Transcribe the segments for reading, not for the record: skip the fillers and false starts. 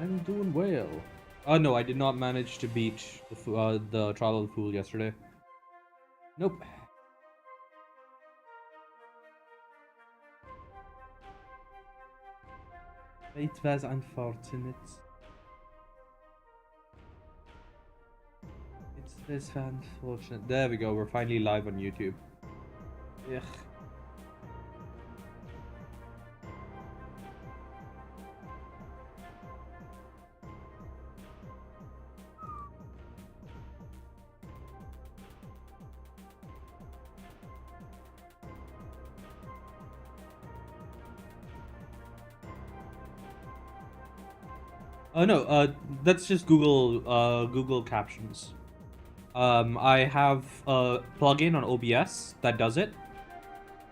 I'm doing well. No, I did not manage to beat the Trial of the Fool yesterday. Nope. It was unfortunate. It was unfortunate. There we go. We're finally live on YouTube. Ugh. No. That's just Google Captions. I have a plugin on OBS that does it.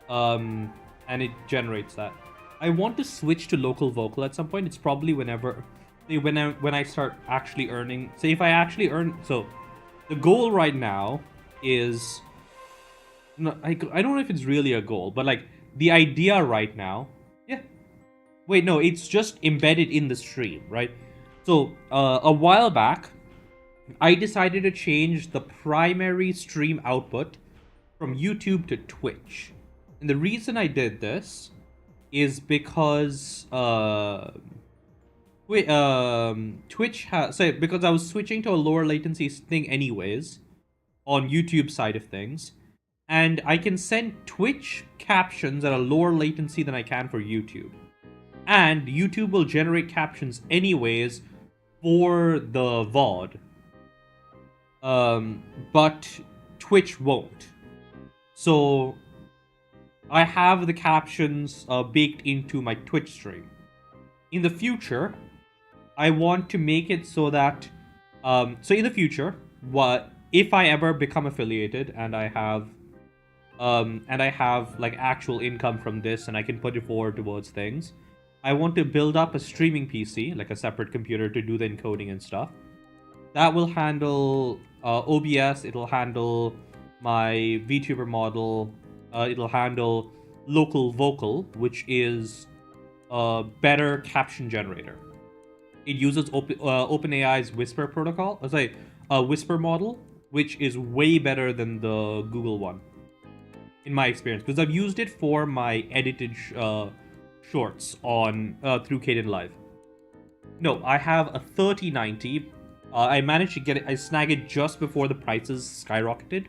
And it generates that. I want to switch to local vocal at some point. It's probably whenever, when I start actually earning. Say if I actually earn. So, the goal right now is. No, I don't know if it's really a goal, but like the idea right now. Yeah. Wait, no, it's just embedded in the stream, right? So a while back, I decided to change the primary stream output from YouTube to Twitch. And the reason I did this is because Twitch has because I was switching to a lower latency thing anyways on YouTube side of things, and I can send Twitch captions at a lower latency than I can for YouTube. And YouTube will generate captions anyways for the VOD. But Twitch won't. So I have the captions baked into my Twitch stream. In the future, I want to make it so that, so in the future, if I ever become affiliated and I have like actual income from this and I can put it forward towards things, I want to build up a streaming PC, like a separate computer to do the encoding and stuff. That will handle OBS, it'll handle my VTuber model, it'll handle local vocal, which is a better caption generator. It uses OpenAI's Whisper protocol, Whisper model, which is way better than the Google one, in my experience, because I've used it for my edited shorts on through Caden Live. No, I have a 3090. I managed to get it. I snagged it just before the prices skyrocketed.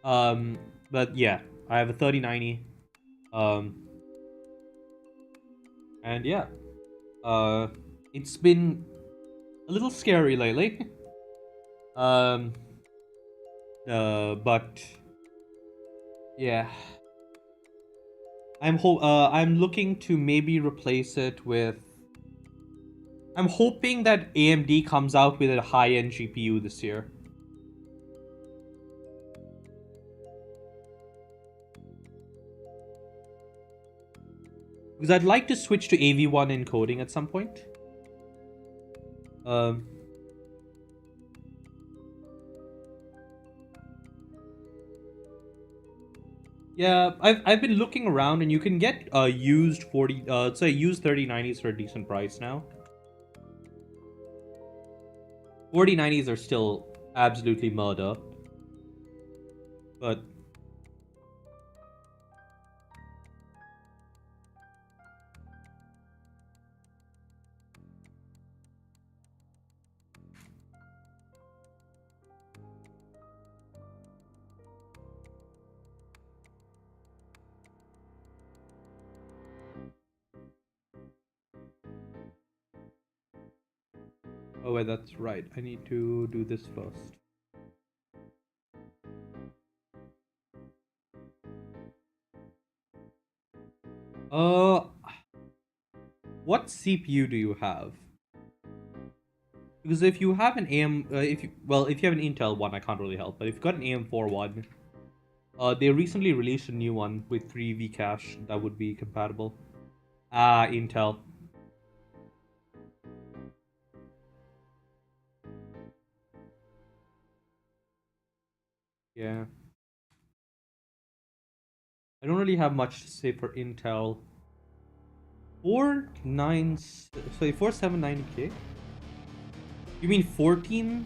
But yeah, I have a 3090. And yeah, it's been a little scary lately. But yeah, I'm looking to maybe replace it with. I'm hoping that AMD comes out with a high-end GPU this year. Because I'd like to switch to AV1 encoding at some point. Yeah, I've been looking around, and you can get used used 3090s for a decent price now. 4090s are still absolutely murder, but oh wait, that's right. I need to do this first. What CPU do you have? Because if you have an if you have an Intel one, I can't really help. But if you've got an AM4 one, they recently released a new one with 3V cache that would be compatible. Intel. Yeah. I don't really have much to say for Intel. Sorry, 4790K? You mean 14.7?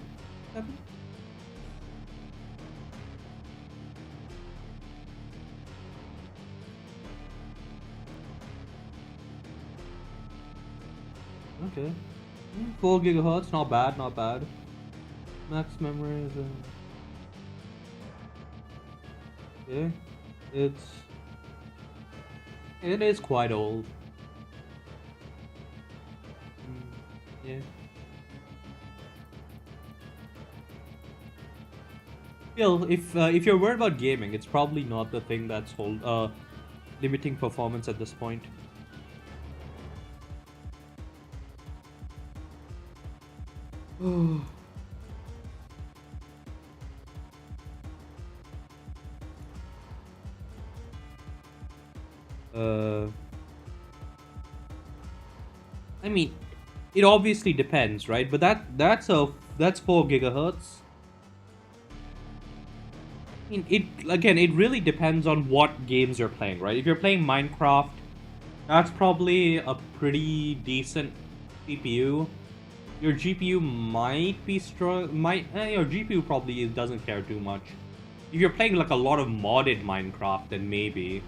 Okay. 4 gigahertz, not bad, not bad. Max memory is okay. It's it is quite old. Yeah. Still, if you're worried about gaming, it's probably not the thing that's limiting performance at this point. uh, I mean, it obviously depends, right? But that's 4 gigahertz. I mean, it really depends on what games you're playing, right? If you're playing Minecraft, that's probably a pretty decent CPU. Your GPU might be strong. Your GPU probably doesn't care too much. If you're playing like a lot of modded Minecraft, then maybe.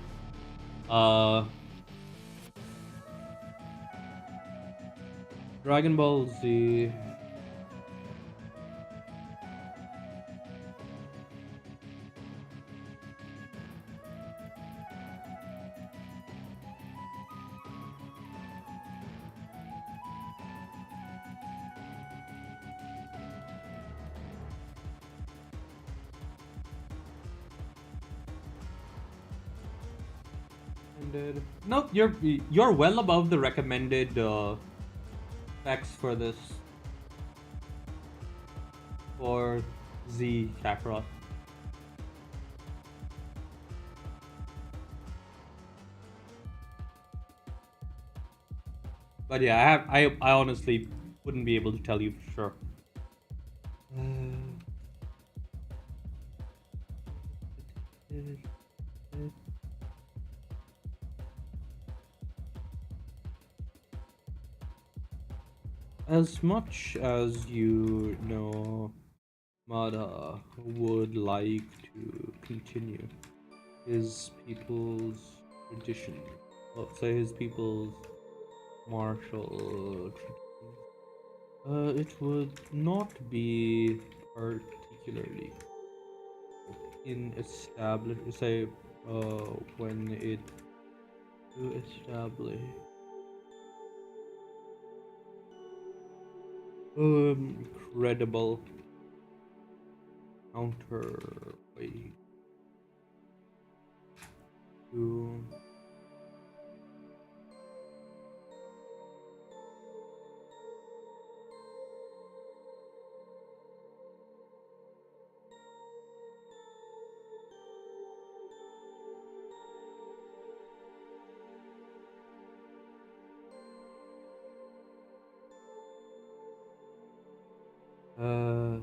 Uh, Dragon Ball Z. Nope, you're well above the recommended specs for this for Z Kakarot. But yeah, I honestly wouldn't be able to tell you for sure. As much as you know, Mada would like to continue his people's tradition. Let's say his people's martial tradition. It would not be particularly in establish say when it to establish credible counterweight to uh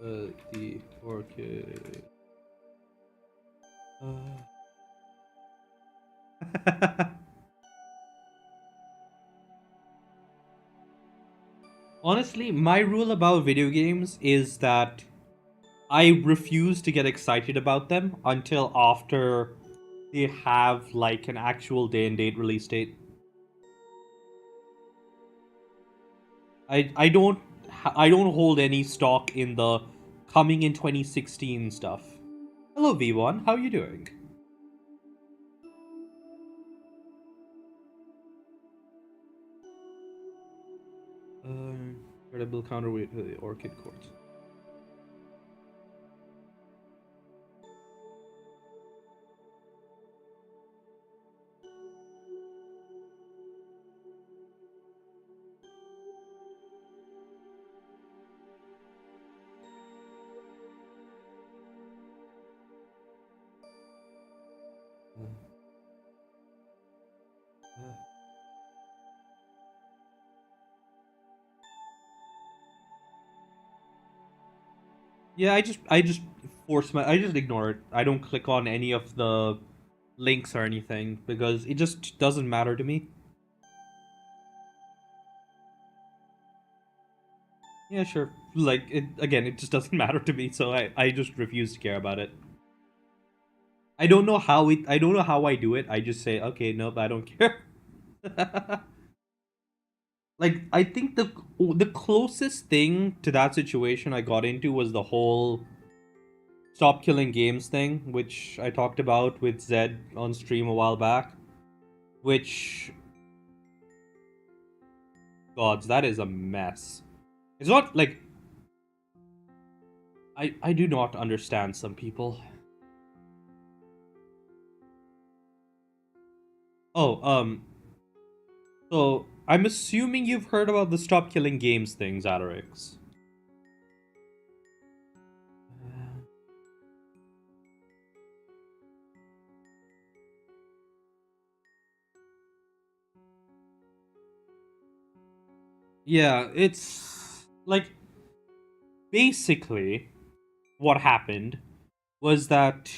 The orchid. Honestly, my rule about video games is that I refuse to get excited about them until after they have like an actual day and date release date. I don't hold any stock in the coming in 2016 stuff. Hello V1, how are you doing? Incredible counterweight to the Orchid Court. Yeah, I just I just ignore it. I don't click on any of the links or anything because it just doesn't matter to me. Yeah, sure. Like it again, it just doesn't matter to me, so I just refuse to care about it. I don't know how I do it. I just say, "Okay, nope, I don't care." Like I think the closest thing to that situation I got into was the whole stop killing games thing, which I talked about with Zed on stream a while back. Which, gods, that is a mess. It's not like I do not understand some people. Oh, so I'm assuming you've heard about the stop killing games thing, Zatarix. Yeah, it's like basically what happened was that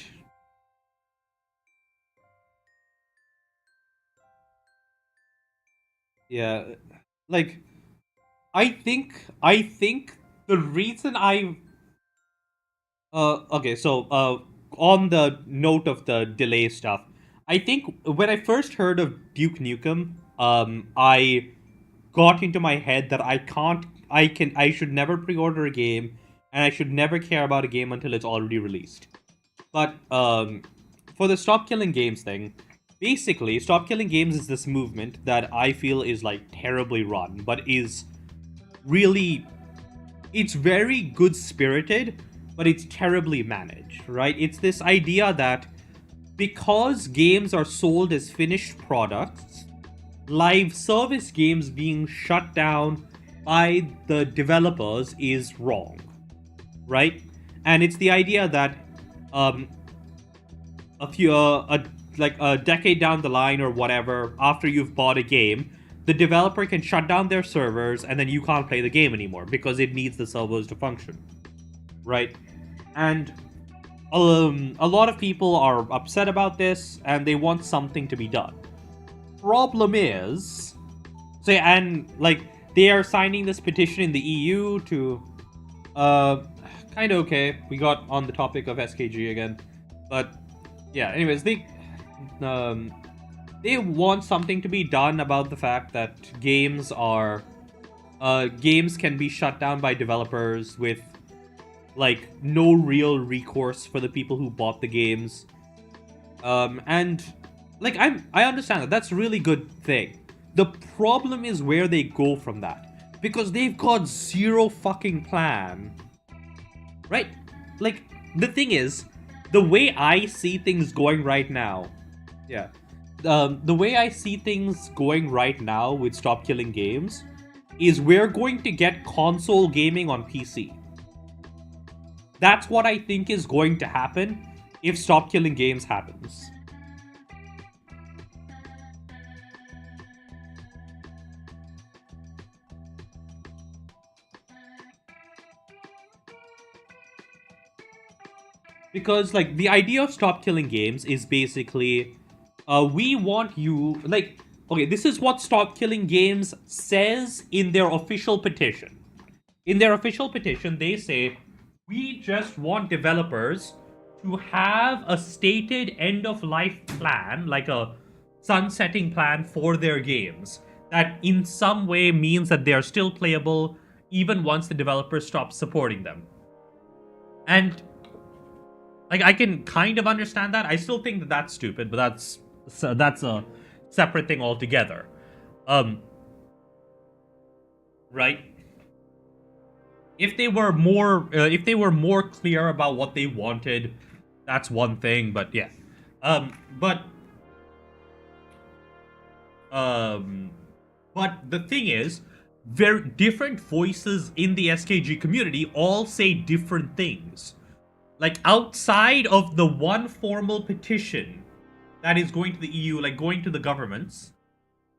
yeah, like I think the reason I okay, so on the note of the delay stuff, I think when I first heard of Duke Nukem, I got into my head that I should never pre-order a game and I should never care about a game until it's already released. But for the Stop Killing Games thing, basically, Stop Killing Games is this movement that I feel is like terribly run, but is really it's very good spirited, but it's terribly managed, right? It's this idea that because games are sold as finished products, live service games being shut down by the developers is wrong, right? And it's the idea that um, a few like a decade down the line or whatever, after you've bought a game, the developer can shut down their servers and then you can't play the game anymore because it needs the servers to function, right? And a lot of people are upset about this and they want something to be done. Problem is, say, and like they are signing this petition in the EU to, uh, kind of okay. We got on the topic of SKG again, but yeah. Anyways, um, they want something to be done about the fact that games can be shut down by developers with like no real recourse for the people who bought the games. And like I understand that that's a really good thing. The problem is where they go from that because they've got zero fucking plan, right? Like the thing is, the way I see things going right now, yeah, the way I see things going right now with Stop Killing Games is we're going to get console gaming on PC. That's what I think is going to happen if Stop Killing Games happens. Because like the idea of stop killing games is basically we want you like okay, this is what stop killing games says in their official petition. In their official petition, they say we just want developers to have a stated end of life plan, like a sunsetting plan for their games that in some way means that they are still playable even once the developers stop supporting them. And like I can kind of understand that. I still think that that's stupid, but that's a separate thing altogether. Right? If they were more clear about what they wanted, that's one thing. But yeah, but the thing is, very different voices in the SKG community all say different things. Like outside of the one formal petition that is going to the EU, like going to the governments,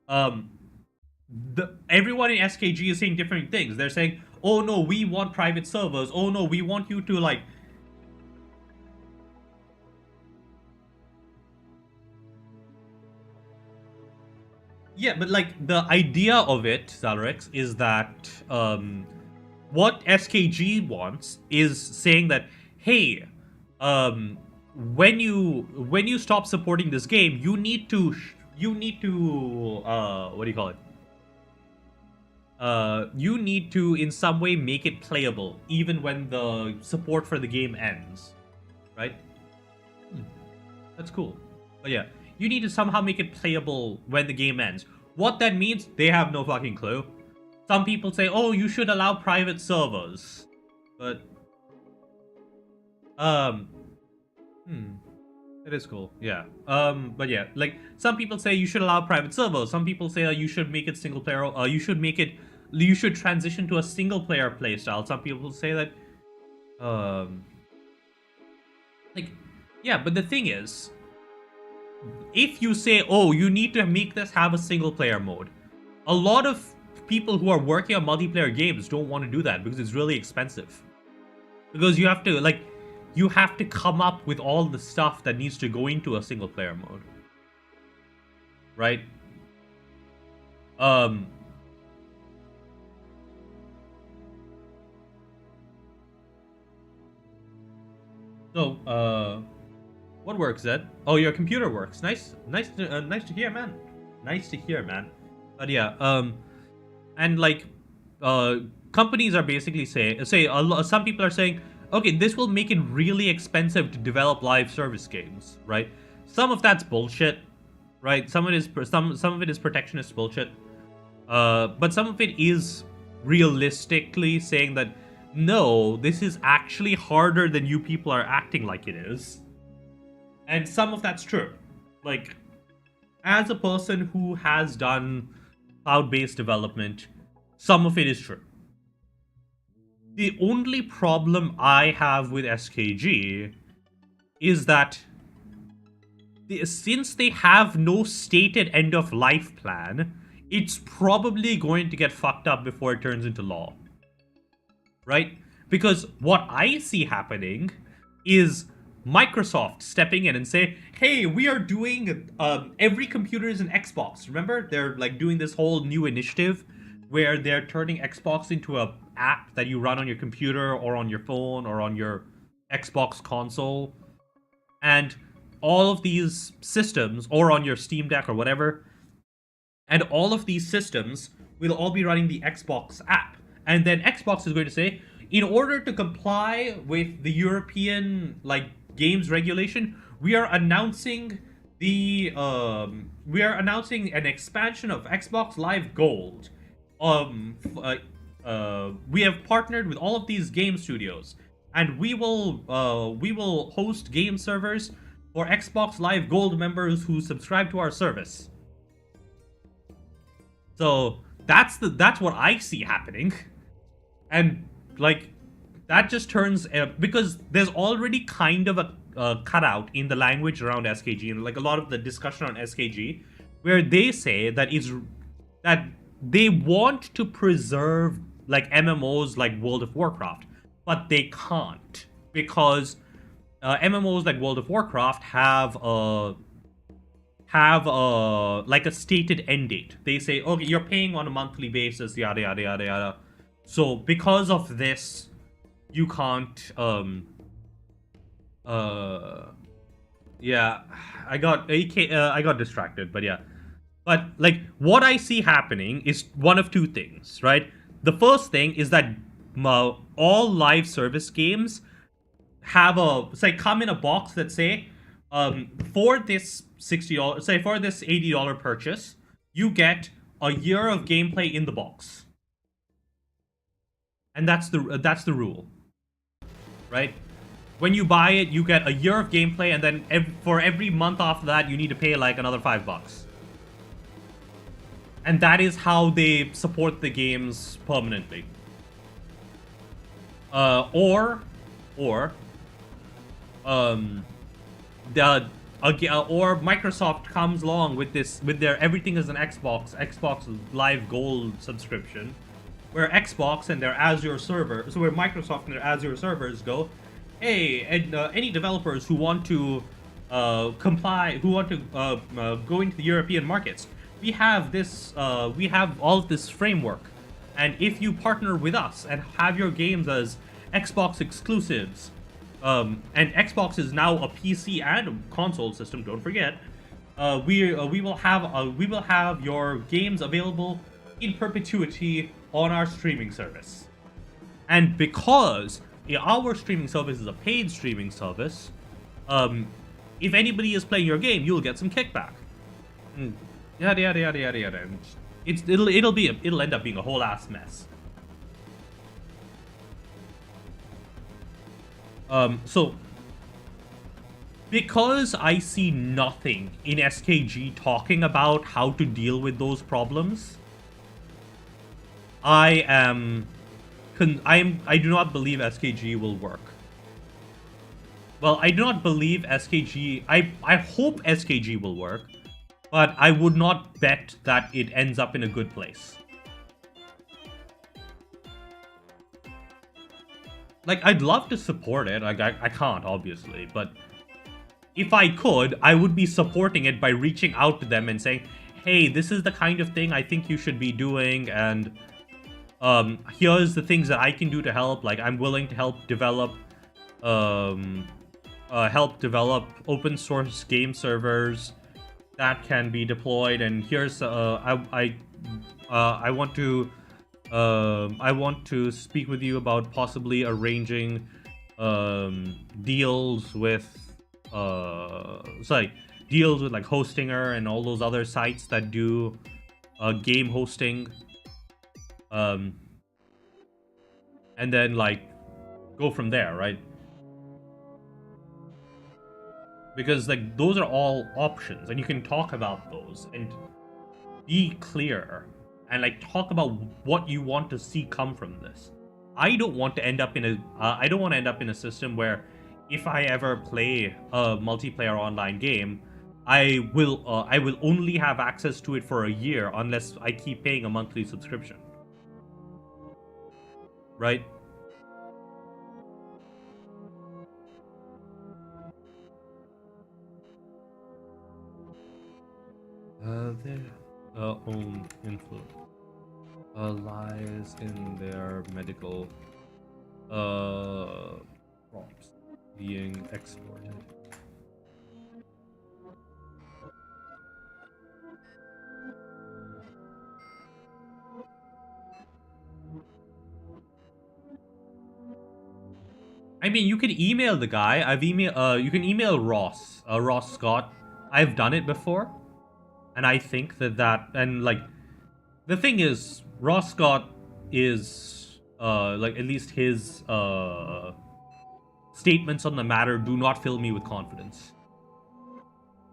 everyone in SKG is saying different things. They're saying, "Oh no, we want private servers. Oh no, we want you to like." Yeah, but like the idea of it, Zalrex, is that what SKG wants is saying that, hey, when you stop supporting this game, you need to what do you call it? You need to in some way make it playable even when the support for the game ends, right? That's cool. But yeah, you need to somehow make it playable when the game ends. What that means, they have no fucking clue. Some people say, oh, you should allow private servers. But it is cool, yeah. But yeah, like some people say you should allow private servers. Some people say you should make it single player. You should transition to a single player playstyle. Some people say that, like, yeah. But the thing is, if you say, oh, you need to make this have a single player mode, a lot of people who are working on multiplayer games don't want to do that because it's really expensive. Because you have to come up with all the stuff that needs to go into a single player mode. Right? So, what works, Zed? Oh, your computer works. Nice to hear, man. Nice to hear, man. But yeah, and like, companies are basically some people are saying, okay, this will make it really expensive to develop live service games, right? Some of that's bullshit, right? Some of it is protectionist bullshit, but some of it is realistically saying that no, this is actually harder than you people are acting like it is, and some of that's true. Like, as a person who has done cloud-based development, some of it is true. The only problem I have with SKG is that since they have no stated end of life plan, it's probably going to get fucked up before it turns into law. Right? Because what I see happening is Microsoft stepping in and say, hey, we are doing every computer is an Xbox. Remember? They're like doing this whole new initiative where they're turning Xbox into a app that you run on your computer or on your phone or on your Xbox console. And all of these systems, or on your Steam Deck or whatever, and all of these systems will all be running the Xbox app. And then Xbox is going to say, in order to comply with the European like games regulation, we are announcing an expansion of Xbox Live Gold. We have partnered with all of these game studios, and we will host game servers for Xbox Live Gold members who subscribe to our service. So that's what I see happening, and like that just turns because there's already kind of a cutout in the language around SKG, and like a lot of the discussion on SKG, where they say that they want to preserve like MMOs like World of Warcraft, but they can't because MMOs like World of Warcraft have like a stated end date. They say, okay, you're paying on a monthly basis, yada yada yada yada. So because of this, you can't yeah, I got distracted, but yeah. But like what I see happening is one of two things, right? The first thing is that all live service games have come in a box that say, for this $60, say for this $80 purchase, you get a year of gameplay in the box, and that's the rule, right? When you buy it, you get a year of gameplay, and then for every month after that, you need to pay like another $5. And that is how they support the games permanently. Or Microsoft comes along with their everything is an Xbox Live Gold subscription, where Xbox and their Azure server, so where Microsoft and their Azure servers go, hey, and any developers who want to go into the European markets, we have all of this framework, and if you partner with us and have your games as Xbox exclusives, and Xbox is now a PC and a console system, don't forget, we will have your games available in perpetuity on our streaming service. And because our streaming service is a paid streaming service, if anybody is playing your game, you'll get some kickback. Yada yada yada yada yada. It'll end up being a whole ass mess. So because I see nothing in SKG talking about how to deal with those problems, I do not believe SKG will work. Well, I do not believe SKG. I hope SKG will work, but I would not bet that it ends up in a good place. Like, I'd love to support it. Like, I can't, obviously, but if I could, I would be supporting it by reaching out to them and saying, hey, this is the kind of thing I think you should be doing, and here's the things that I can do to help. Like, I'm willing to help develop open source game servers that can be deployed, and here's I want to speak with you about possibly arranging deals with like Hostinger and all those other sites that do game hosting, and then like go from there, right? Because like those are all options, and you can talk about those and be clear and like talk about what you want to see come from this. I don't want to end up in a system where if I ever play a multiplayer online game, I will only have access to it for a year unless I keep paying a monthly subscription. Right? Their own influence lies in their medical prompts being exported. I mean, you can email the guy. You can email Ross Scott. I've done it before. And I think and like, the thing is, Ross Scott is, like, at least his, statements on the matter do not fill me with confidence.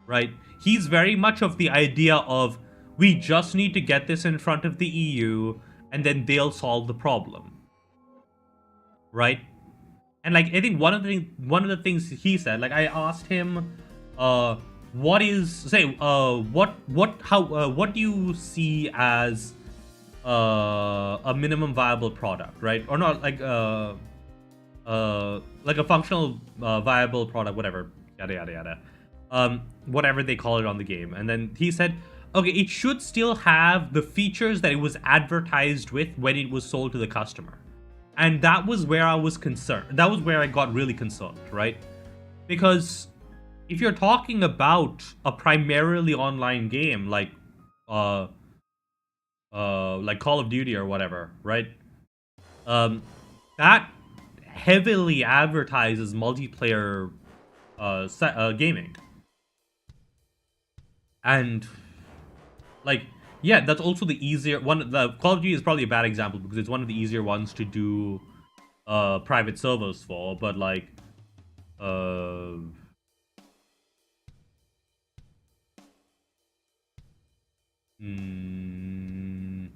Right? He's very much of the idea of, we just need to get this in front of the EU, and then they'll solve the problem. Right? And like, I think one of the things he said, like, I asked him, what do you see as a minimum viable product, right? Or not, like, like a functional, viable product, whatever, yada yada yada, whatever they call it on the game. And then he said, okay, it should still have the features that it was advertised with when it was sold to the customer. And that was where I was concerned. That was where I got really concerned, right? Because if you're talking about a primarily online game uh like Call of Duty or whatever, right? That heavily advertises multiplayer gaming. And like, yeah, that's also the easier one. The Call of Duty is probably a bad example because it's one of the easier ones to do private servers for, but like uh mm,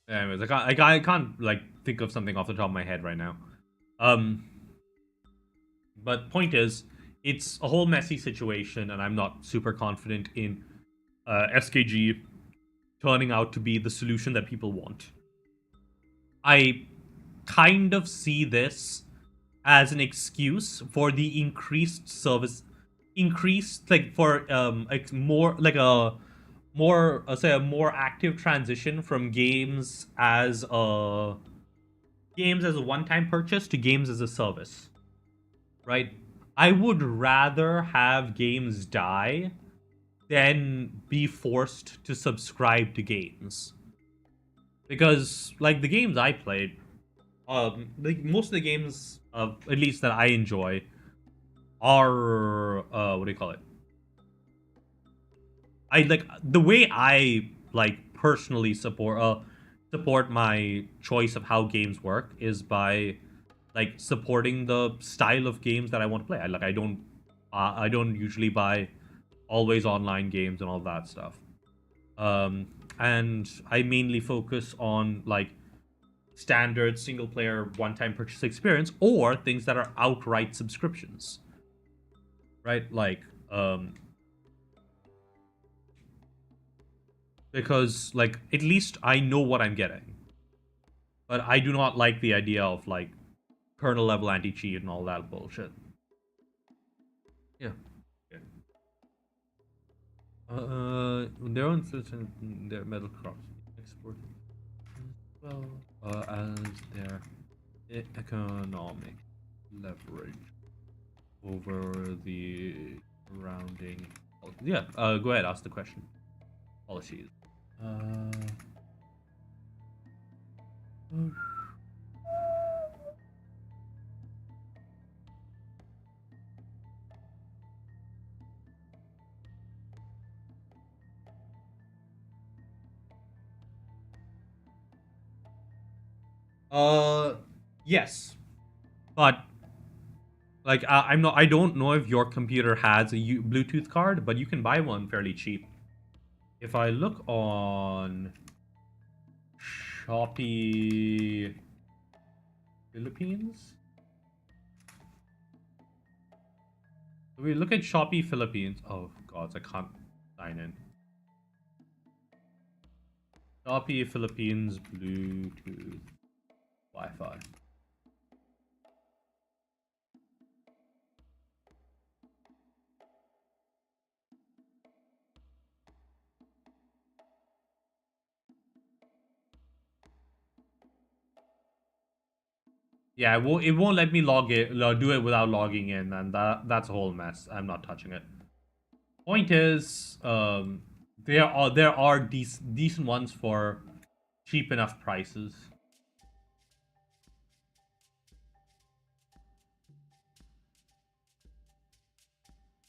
anyways, I can't like think of something off the top of my head right now. Um but point is, it's a whole messy situation, and I'm not super confident in SKG turning out to be the solution that people want. I kind of see this as an excuse for the increased service, increased like for more like a more say a more active transition from games as a one-time purchase to games as a service, right? I would rather have games die than be forced to subscribe to games. Because like the games I played, most of the games, at least that I enjoy, are what do you call it? I like the way I like personally support my choice of how games work is by like supporting the style of games that I want to play. I don't usually buy always online games and all that stuff. And I mainly focus on like standard single player one time purchase experience or things that are outright subscriptions, right? Like because like at least I know what I'm getting. But I do not like the idea of like kernel level anti cheat and all that bullshit. Yeah. Yeah. Their own citizen, their metal crops export as well as their economic leverage over the surrounding. Yeah. Go ahead. Ask the question. Policies. Uh. Uh, yes, but like I'm not. I don't know if your computer has a Bluetooth card, but you can buy one fairly cheap. If I look on Shopee Philippines, we look at Shopee Philippines. Oh God, I can't sign in. Shopee Philippines Bluetooth Wi-Fi. Yeah, it won't let me do it without logging in, and that's a whole mess. I'm not touching it. Point is, there are decent ones for cheap enough prices.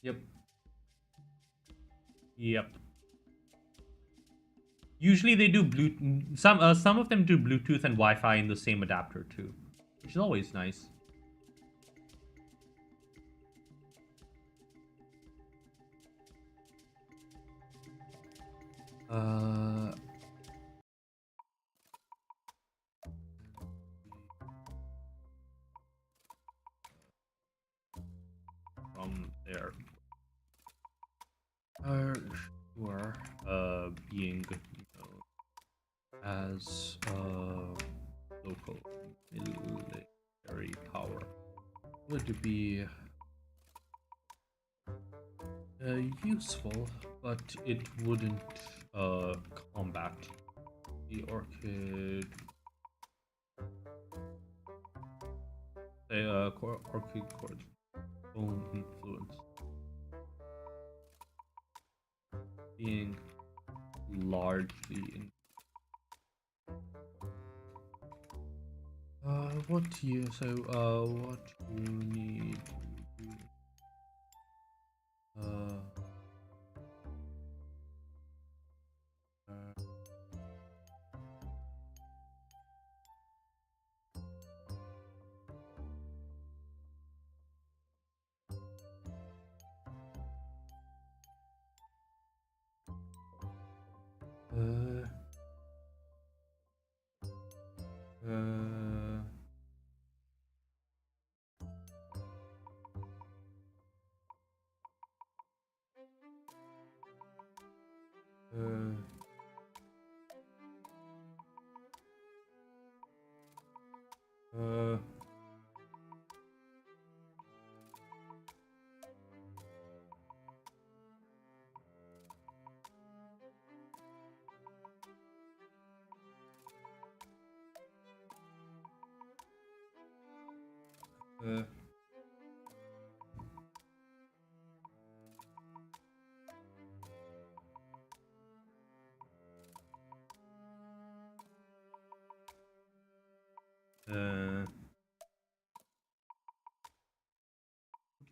Yep. Yep. Usually they do some of them do Bluetooth and Wi-Fi in the same adapter too, which is always nice. Uh, from there. Sure. Being as local would be useful, but it wouldn't combat the orchid. Orchid Court's own influence being largely in. What you what you need to do?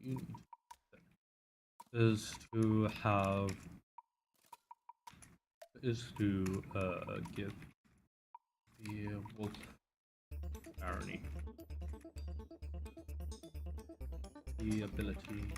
You need is to have give the wolf barony the ability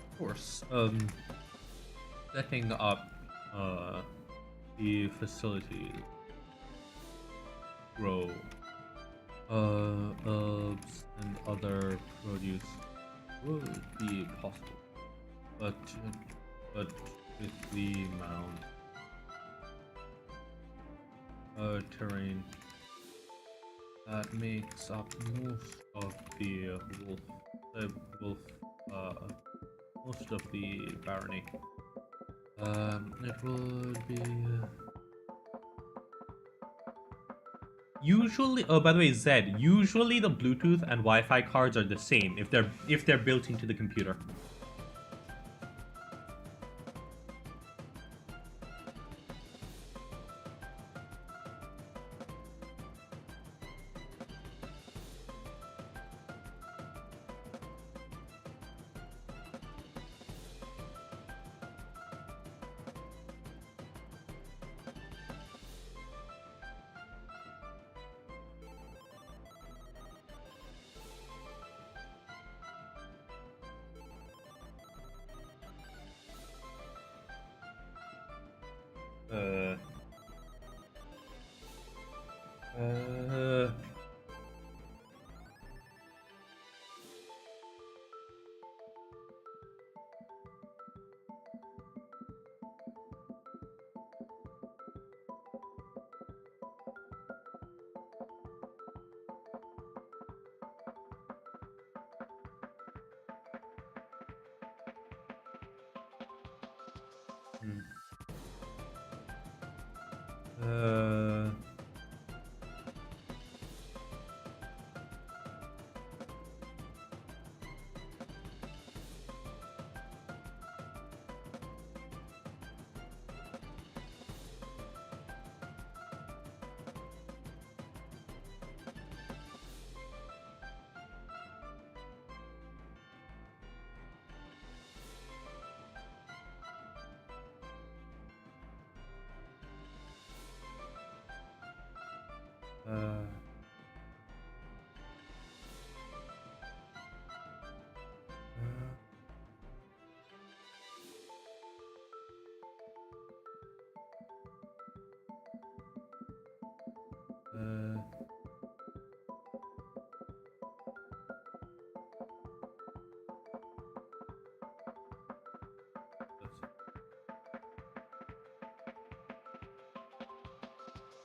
of course, setting up the facility grow herbs and other produce would be possible, but with the mound terrain that makes up most of the most of the barony. It would be usually. Oh, by the way, Zed. Usually, the Bluetooth and Wi-Fi cards are the same if they're built into the computer. Hmm.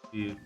let's see.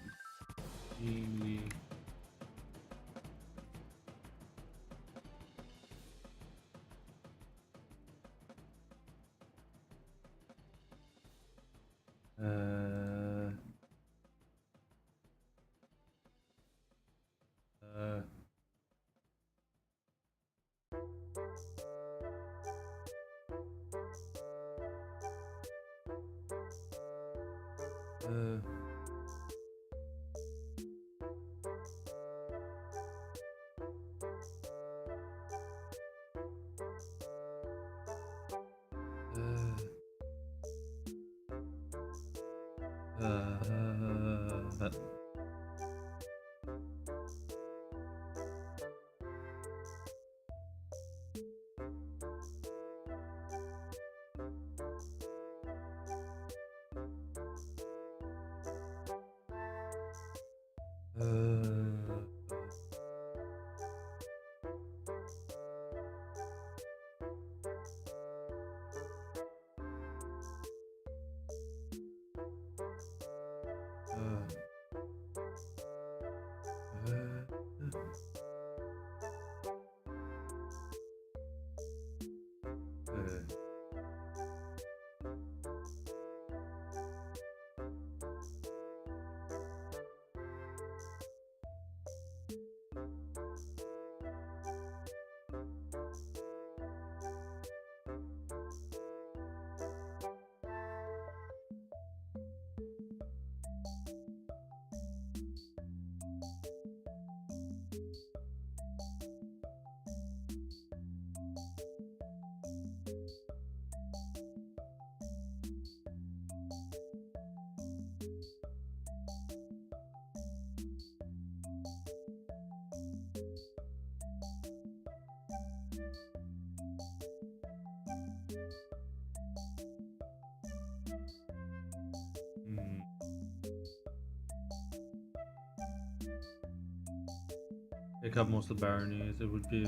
Pick up most of the baronies. It would be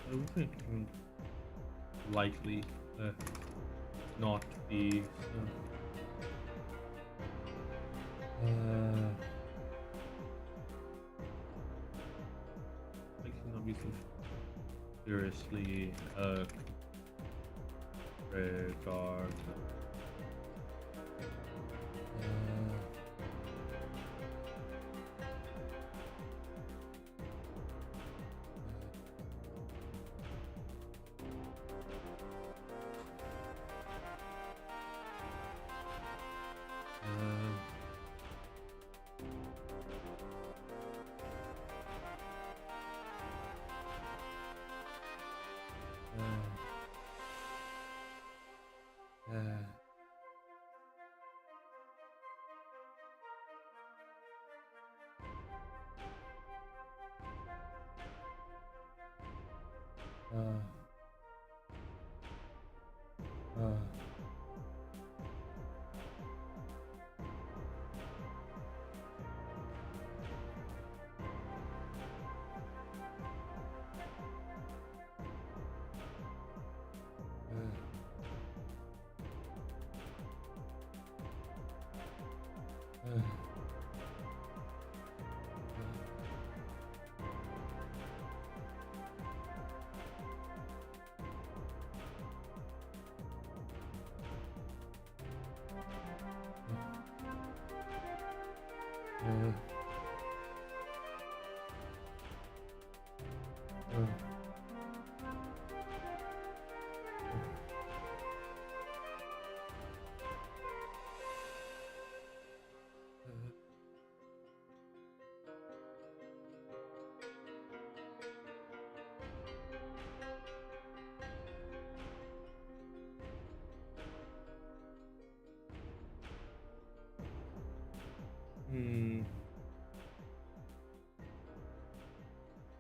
I would think likely not be. I cannot be seriously regard.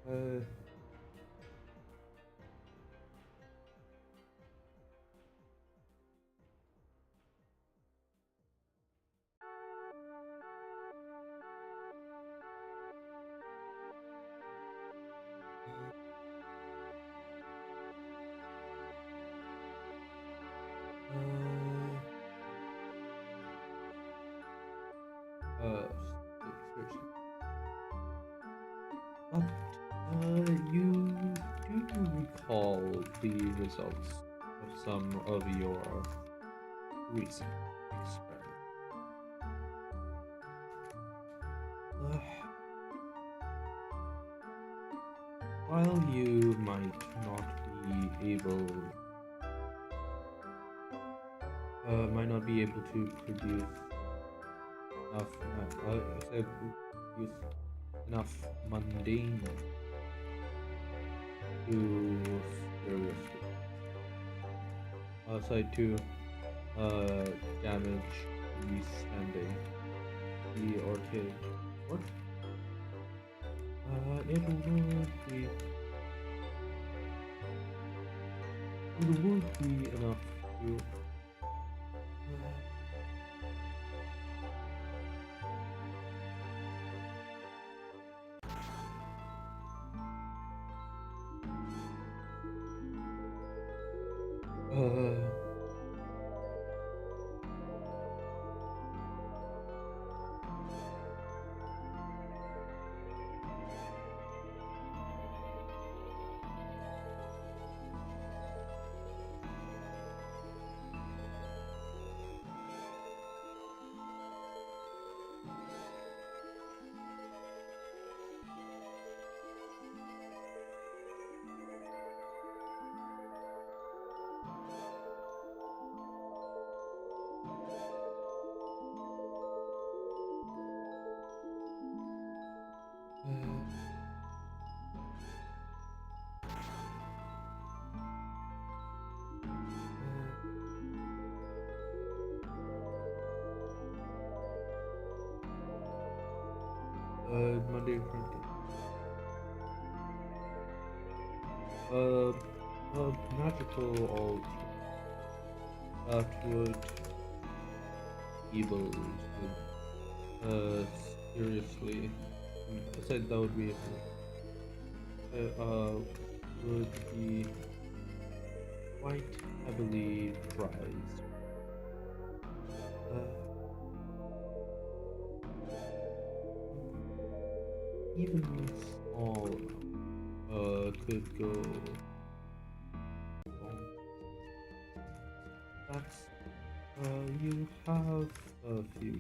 Uh, seriously. But you do recall the results of some of your recent experiments. While you might not be able to produce enough, use enough mundane to seriously, to damage the standing, the orchid. What? It would be enough to. Monday printing. Magical alt that would able to seriously. I said that would be would be quite heavily prized. Even small could go wrong. That's you have a few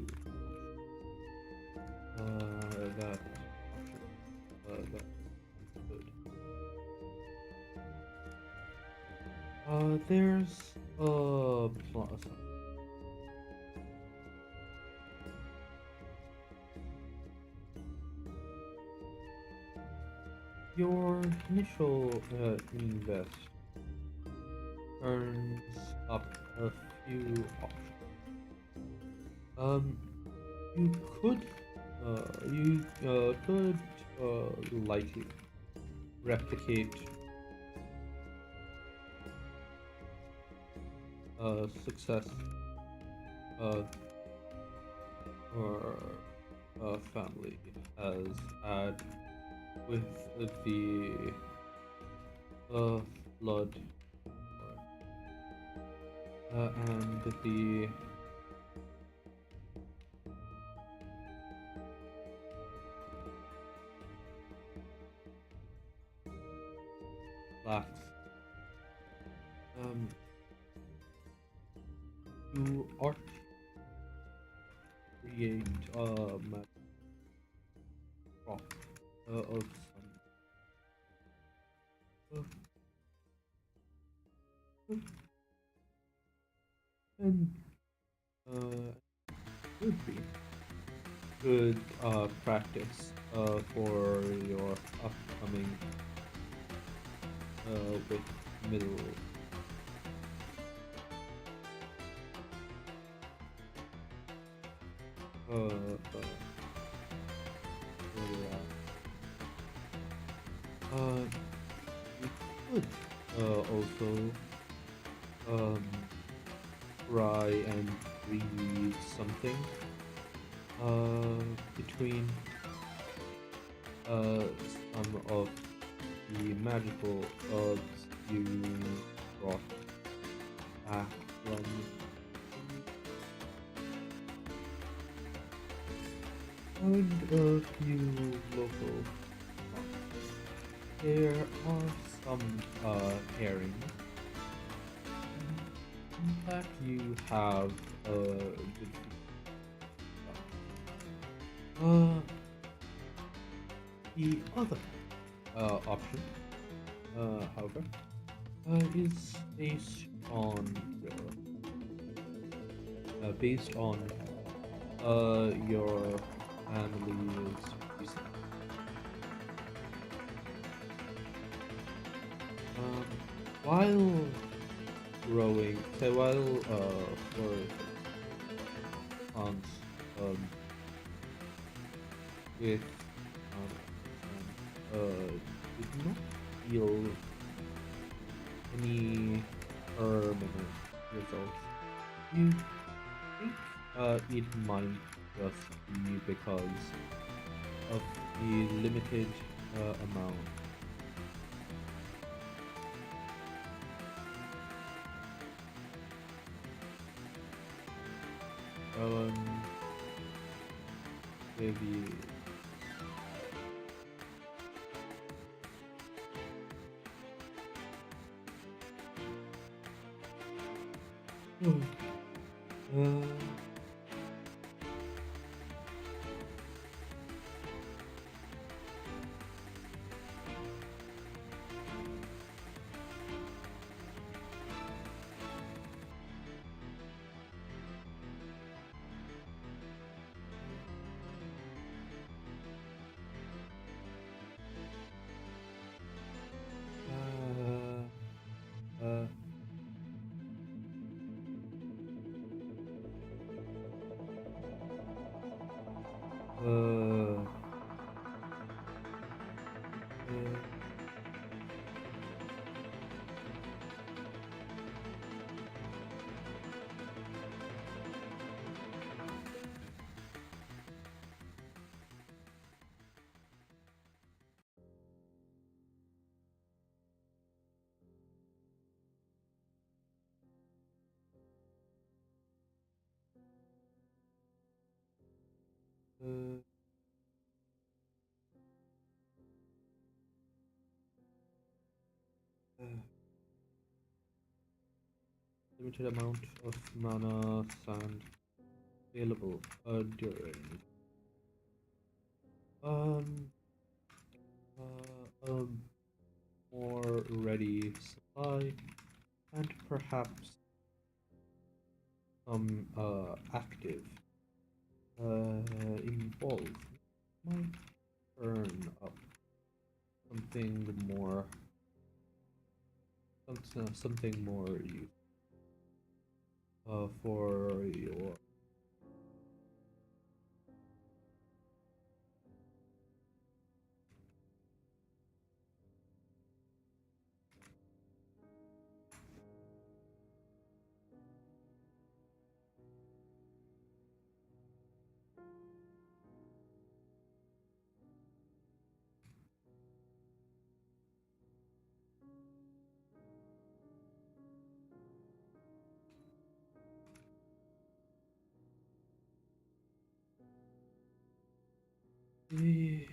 that that good. There's a plus. Your initial invest turns up a few options. You could likely replicate success or family has had with the flood and the blacks. You art create a map of some and would be good practice for your upcoming with middle uh, uh, Uh, we could also um, try and read something between some of the magical herbs you brought back from. And a few local spots. There are some herrings. In fact, you have a good uh, the other option, however, is based on your family's recent. Um, while while plants with did not feel any permanent results. You think it might just be because of the limited amount. Um, maybe. uh, uh, uh, uh, uh, uh, uh, limited amount of mana sand available during um a more ready supply and perhaps some active involved might turn up something more something more useful for your the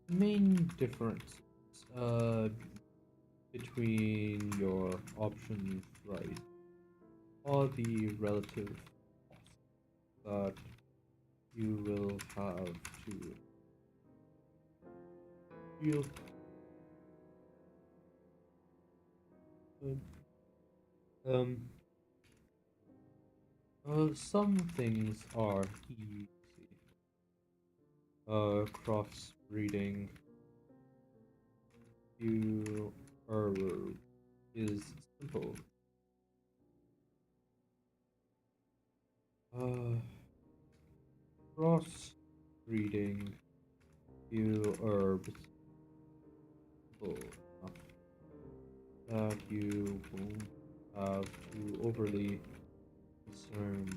main difference uh, between your options, right, are the relative costs that you will have to deal. Um, some things are easy. Crossbreeding you or is simple. Uh, Crossbreeding few herbs enough that you won't have to overly concern.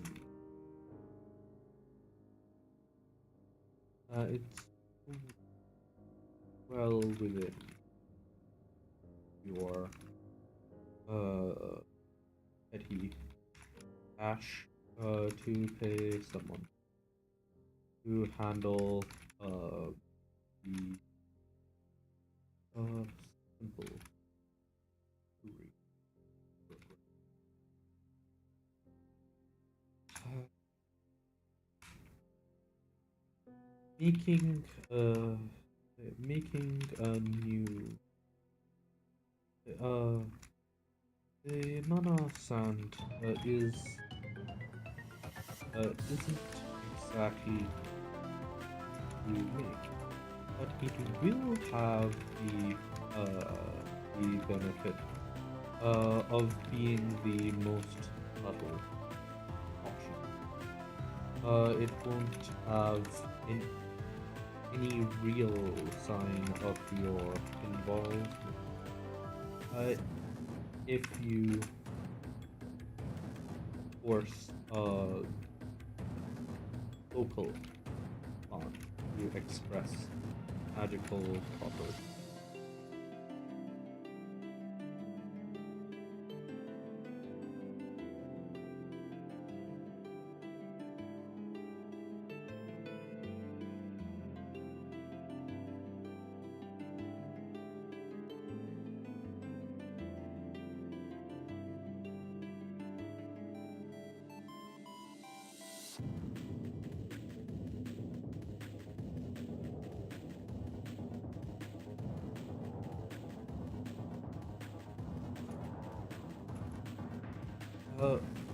It's well within your petty cash to pay someone to handle the simple jewelry program. Making making a new uh the mana sand isn't exactly unique, but it will have the benefit of being the most subtle option. It won't have any real sign of your involvement. If you force a local plant to express magical properties.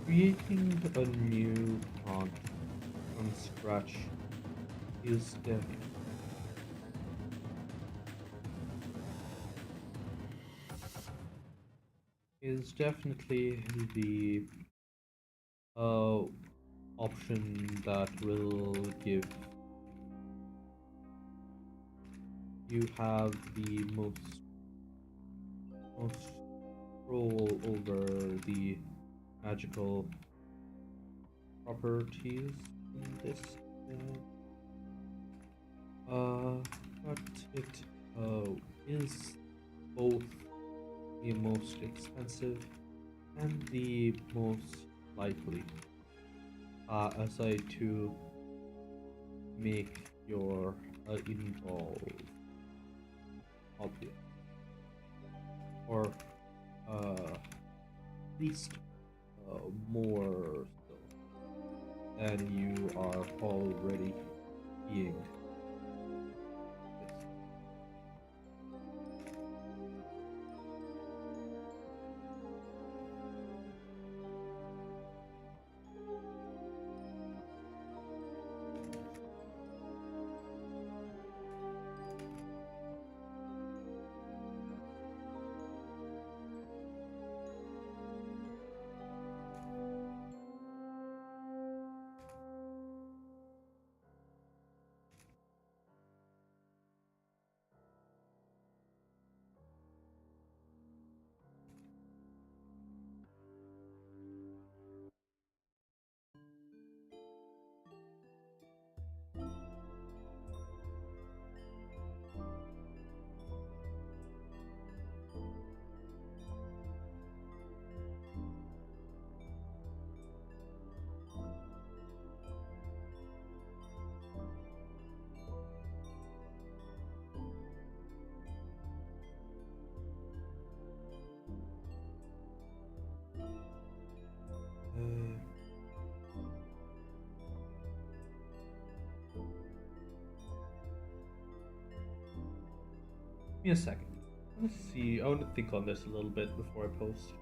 Creating a new plant from scratch is definitely the uh, option that will give you have the most control over the magical properties in this game. But it is both the most expensive and the most likely aside to make your involved obvious, or at least more so than you are already being. Give me a second. Let's see. I want to think on this a little bit before I post.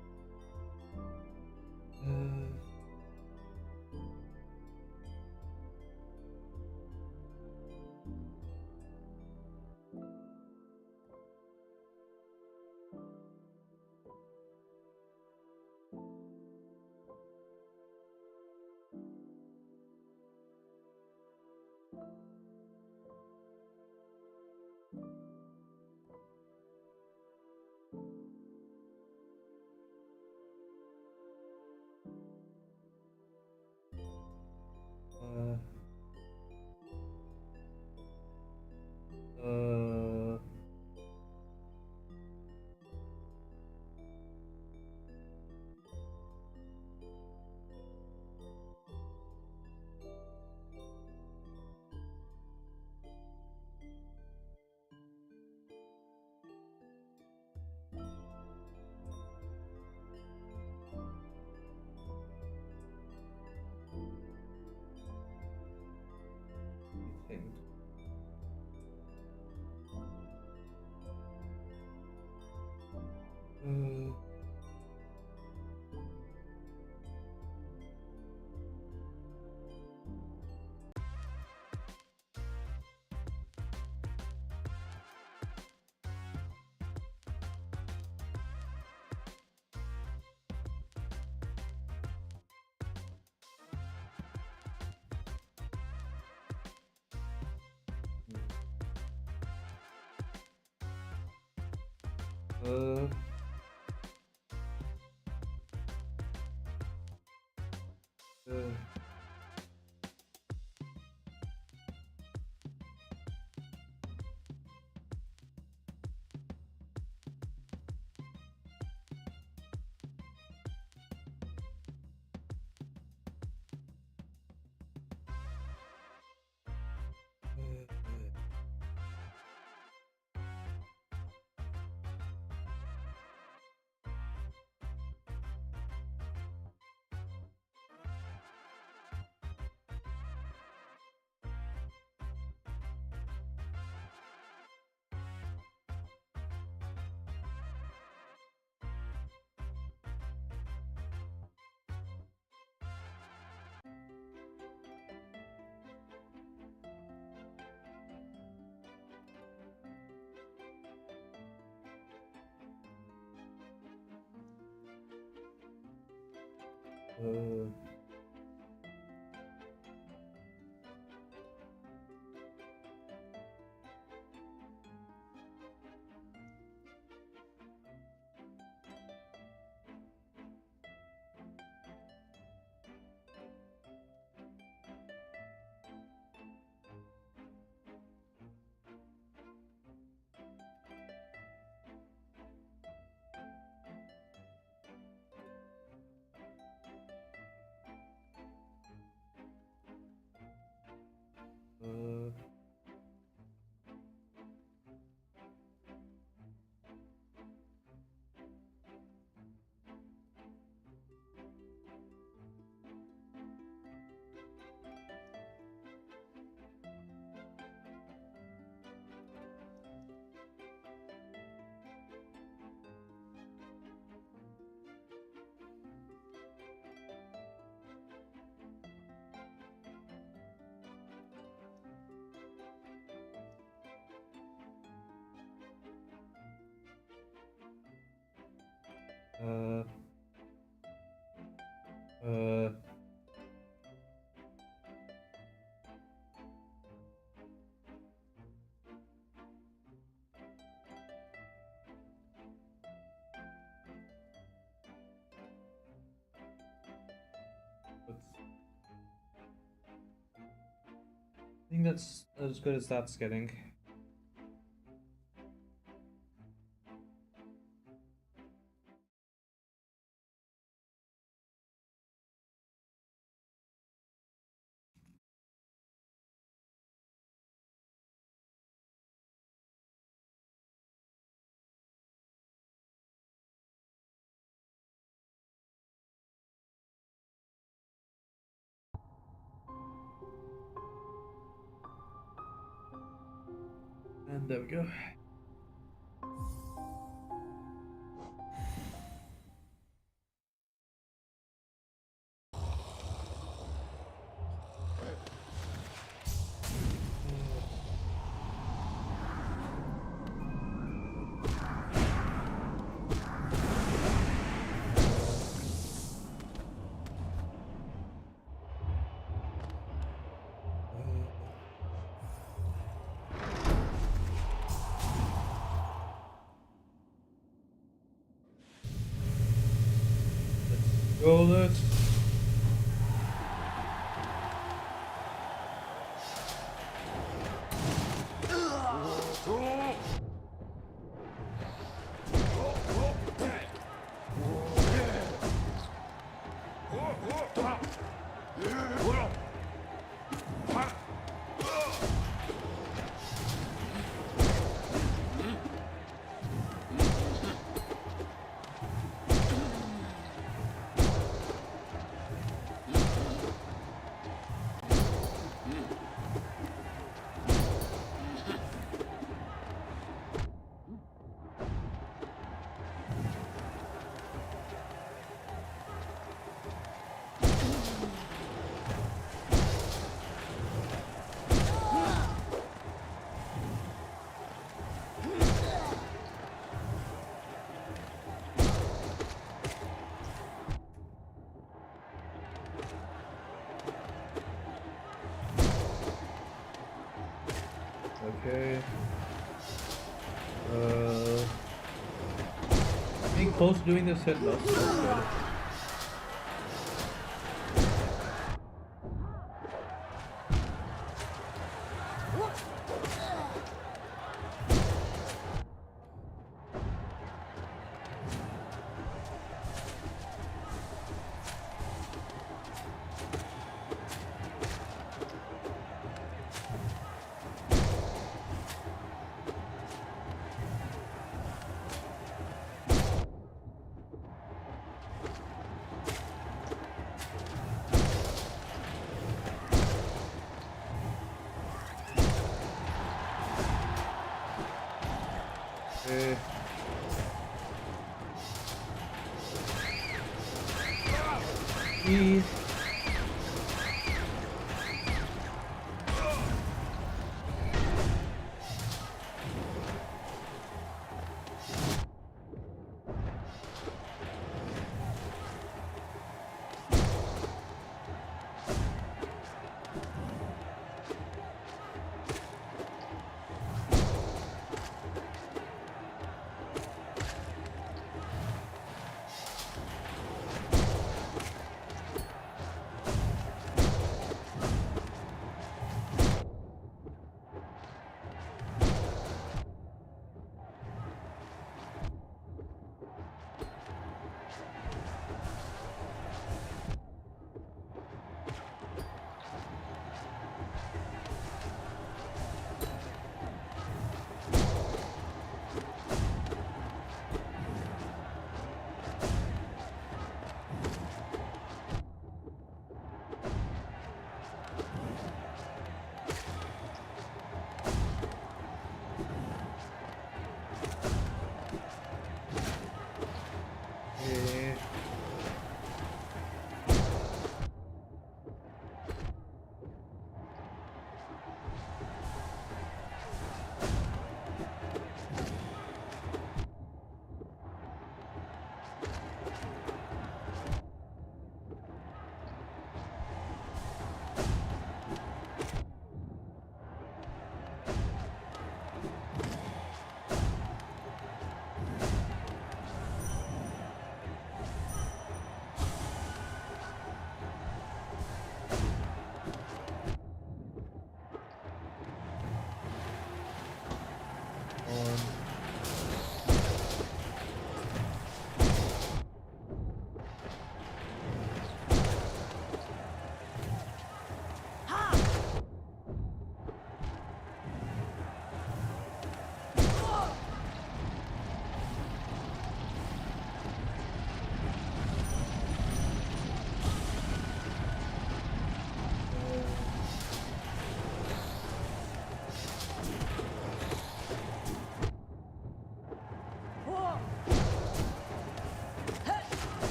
Uh, I think that's as good as that's getting. And there we go. Roll it. Okay. Getting close to doing this hit list. That's good. Please.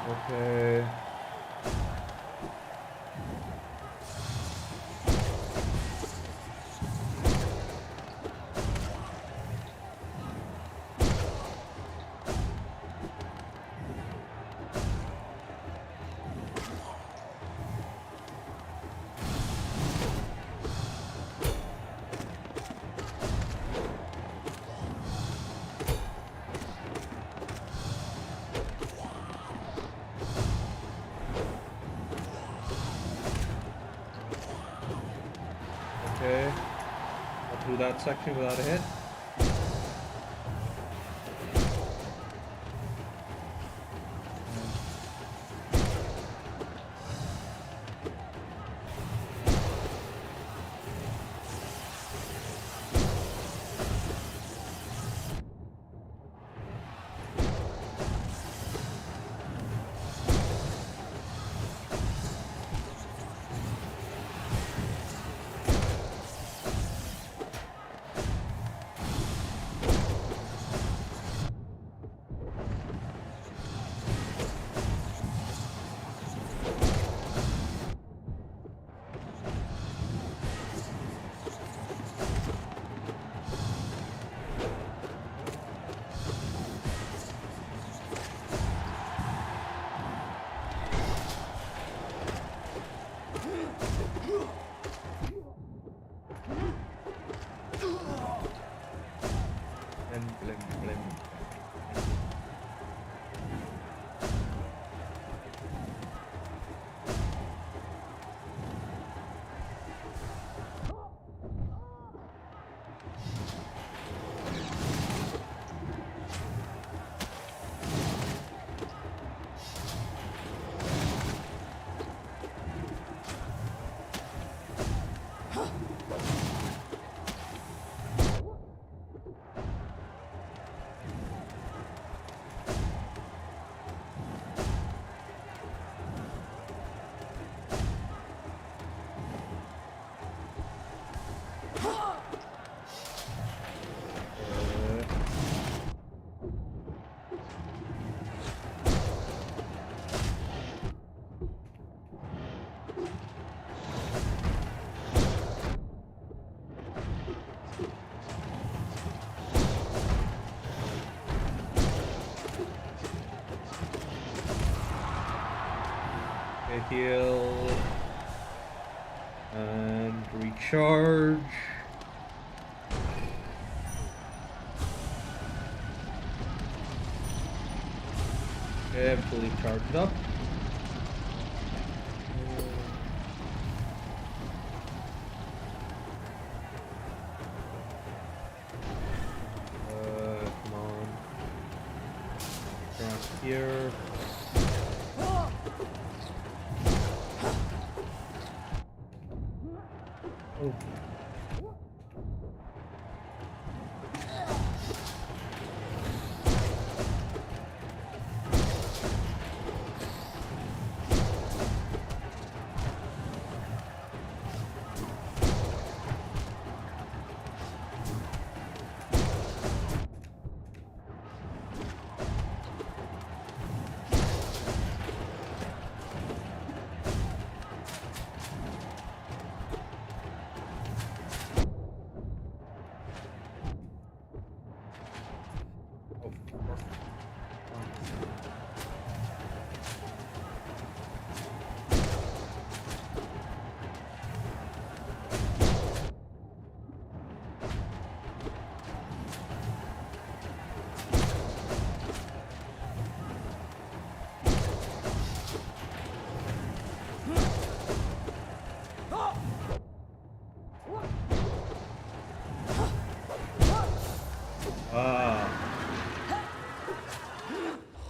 Okay. Okay. Got through that section without a hit. Heal and recharge. Okay, I'm fully charged up. Come on. Around here. Oh.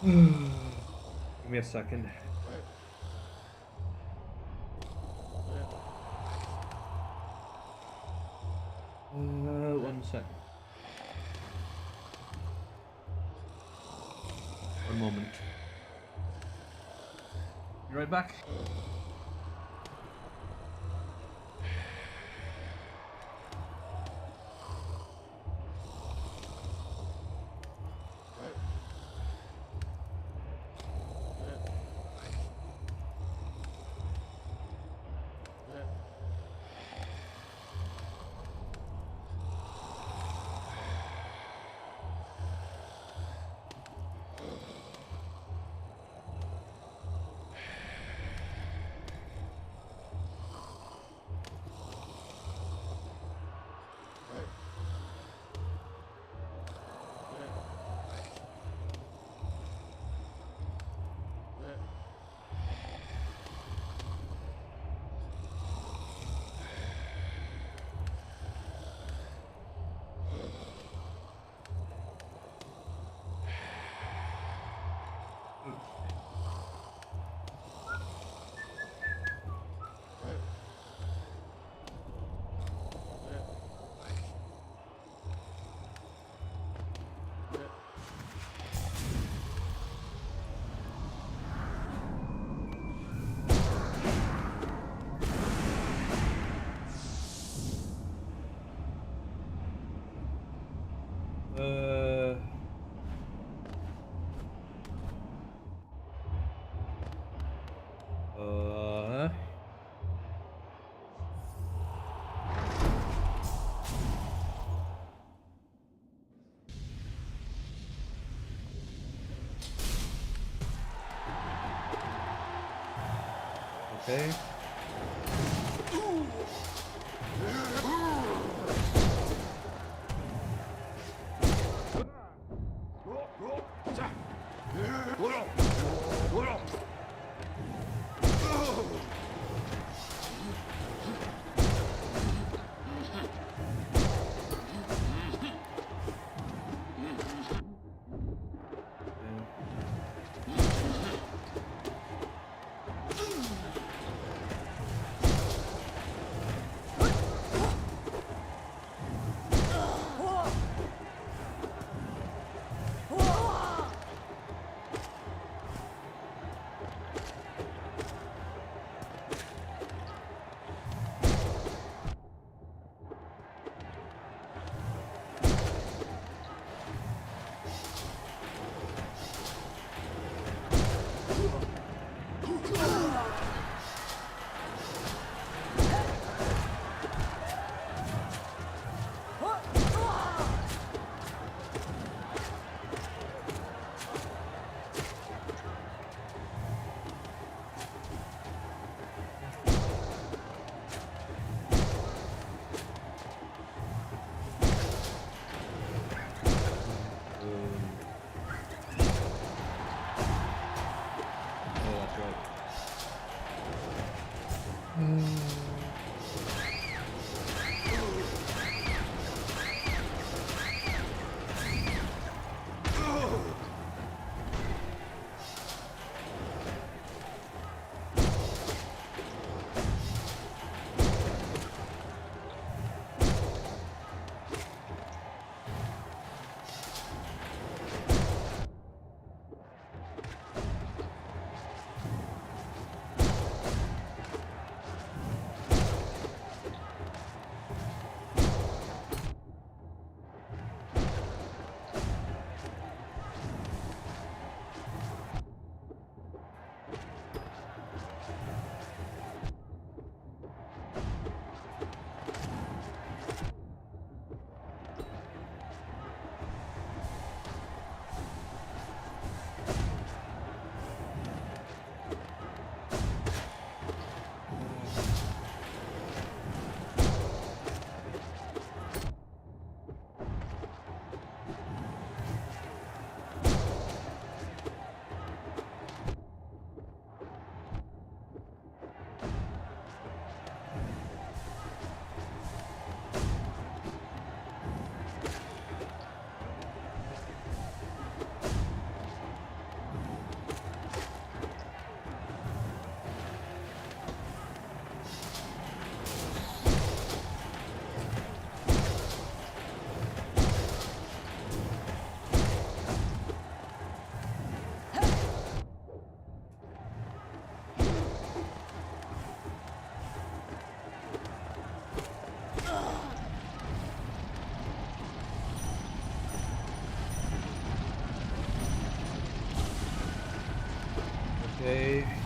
Give me a second. One second. One moment. Be right back. Okay. Okay.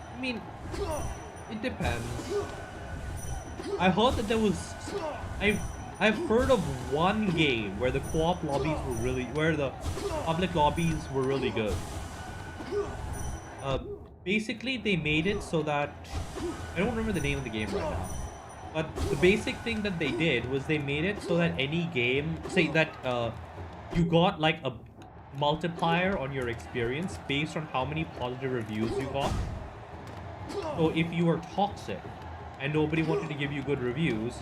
I mean, it depends. I heard that there was... I've heard of one game where the co-op lobbies were really... where the public lobbies were really good. Basically, they made it so that... I don't remember the name of the game right now. But the basic thing that they did was they made it so that any game... Say that you got like a multiplier on your experience based on how many positive reviews you got. So if you were toxic and nobody wanted to give you good reviews,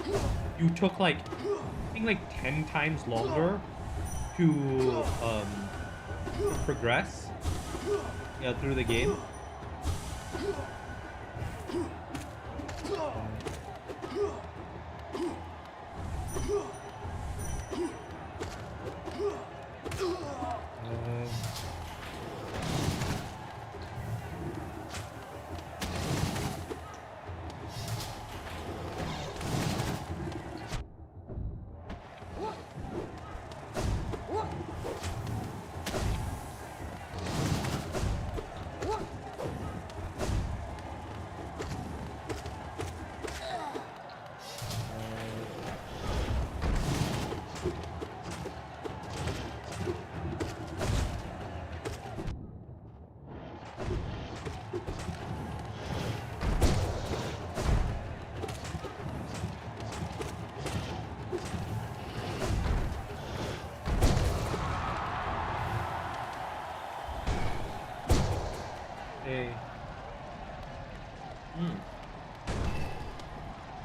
you took like, I think like 10 times longer to progress through the game.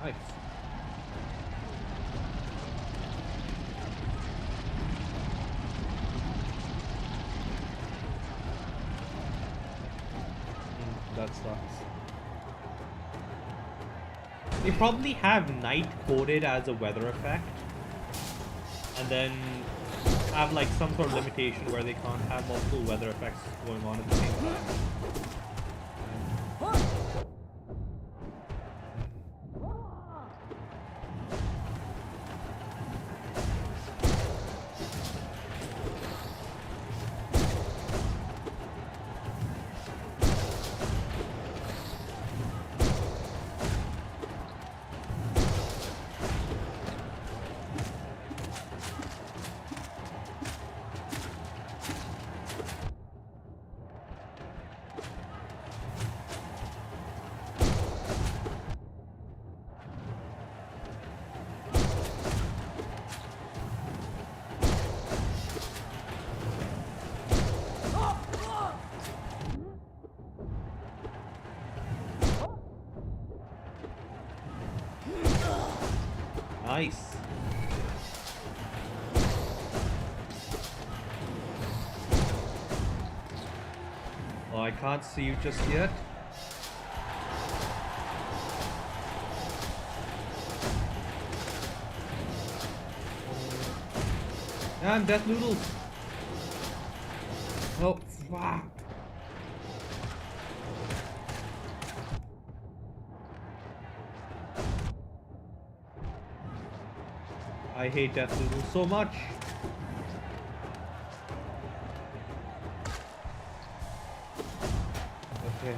Nice. That sucks. They probably have night coded as a weather effect, and then have like some sort of limitation where they can't have multiple weather effects going on at the same time. Nice. Oh, I can't see you just yet. Damn, death noodles. Oh, fuck. I hate death noodles so much. Okay.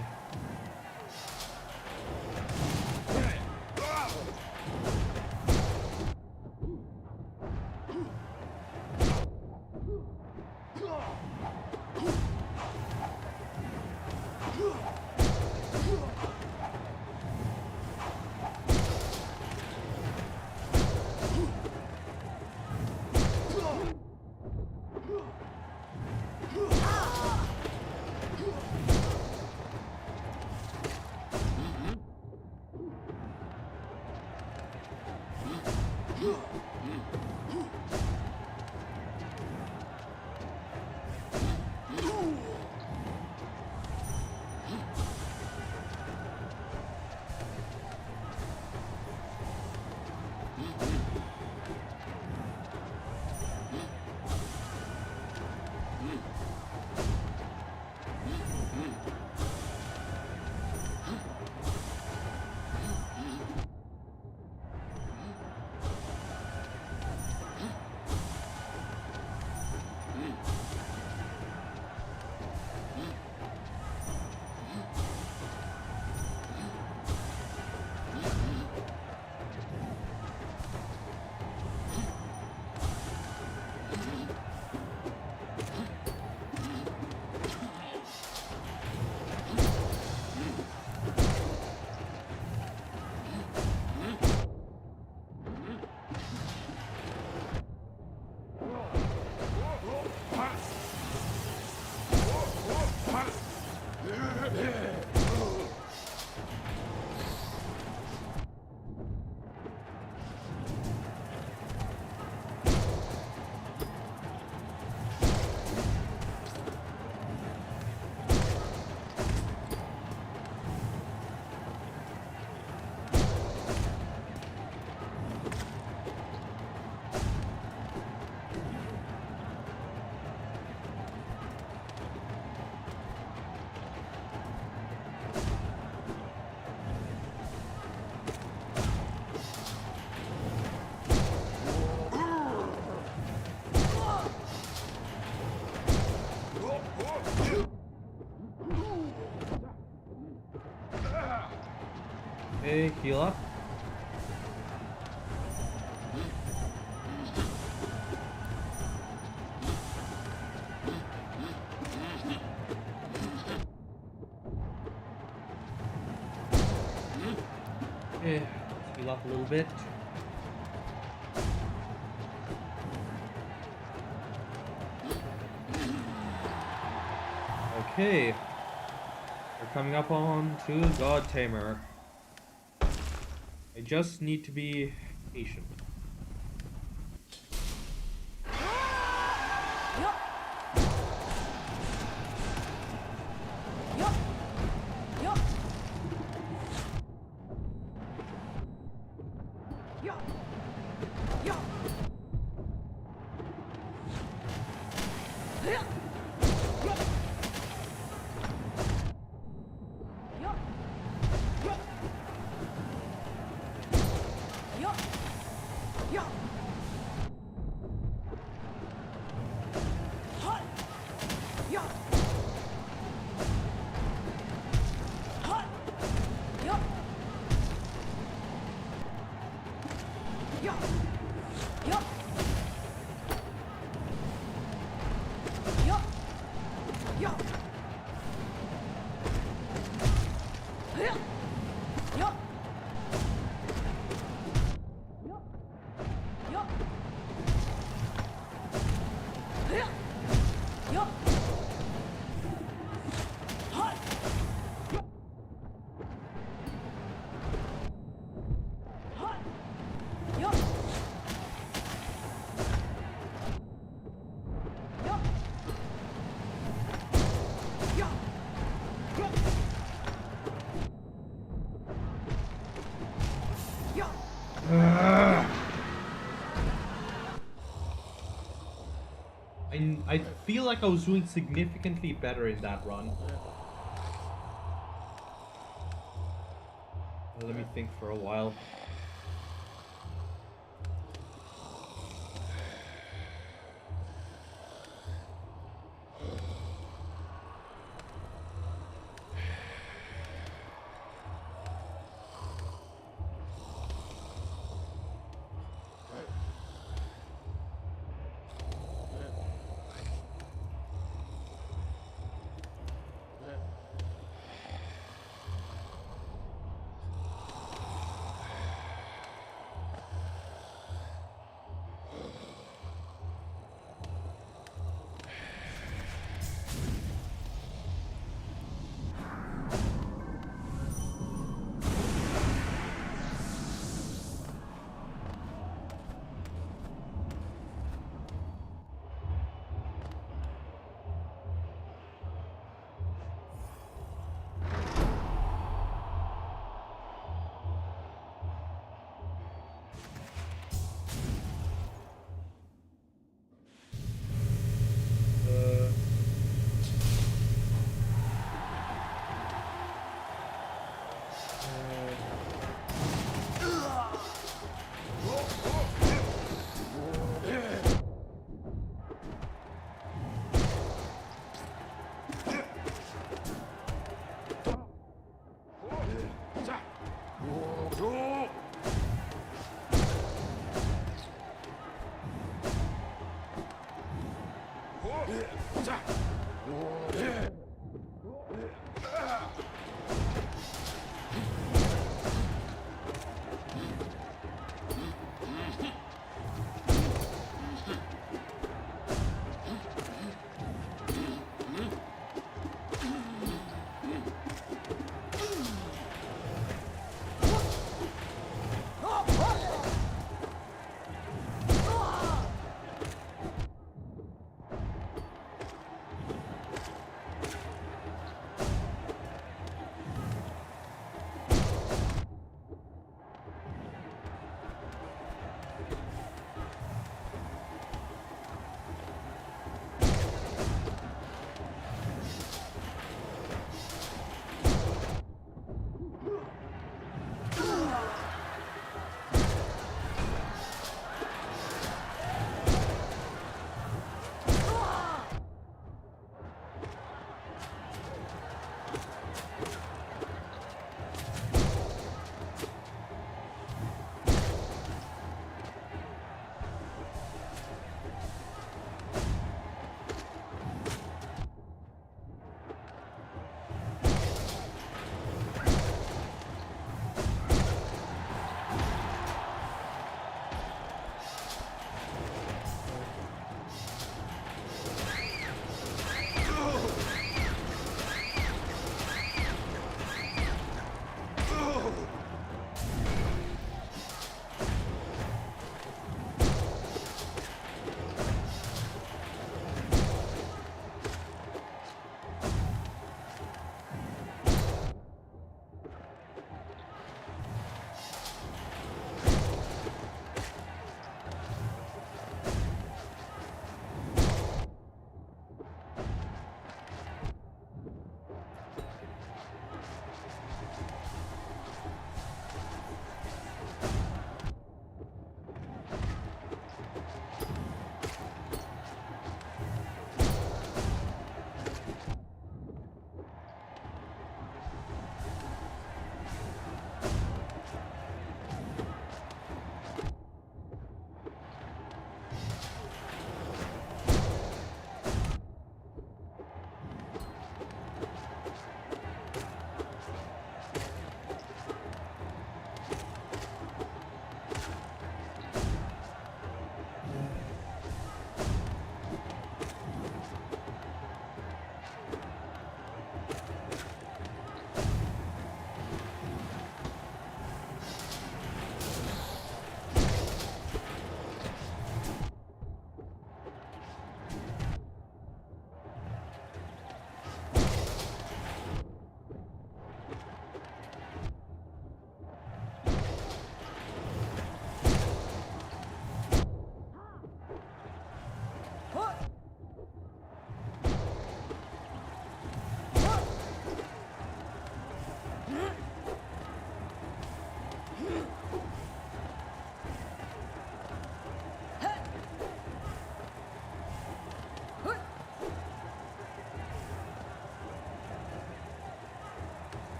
Okay, heal up. Okay, let's heal up a little bit. Okay, we're coming up on to God Tamer. I just need to be patient. I feel like I was doing significantly better in that run. Let me think for a while.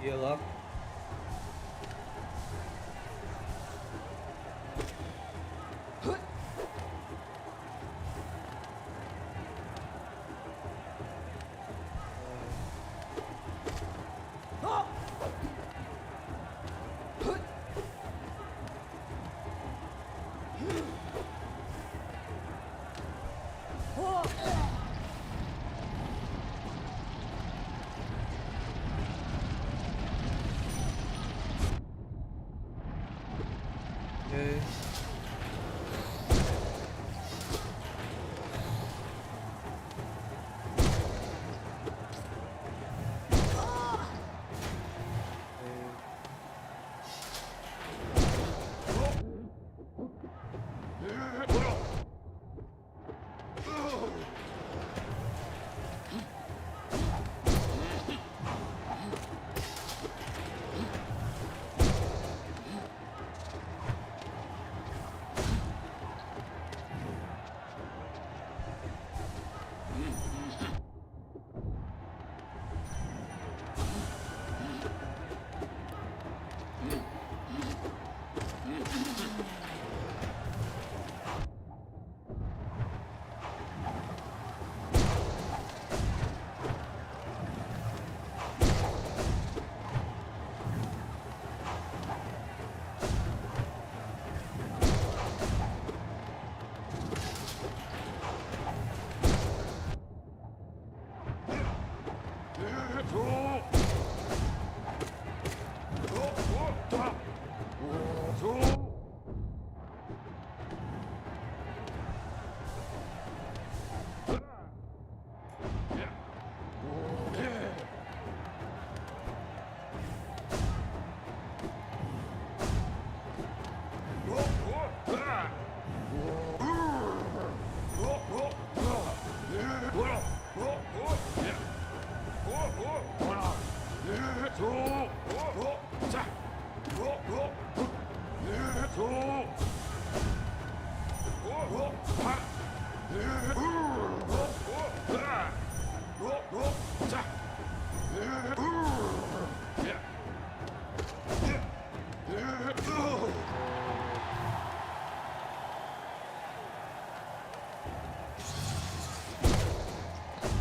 Heal up. Okay.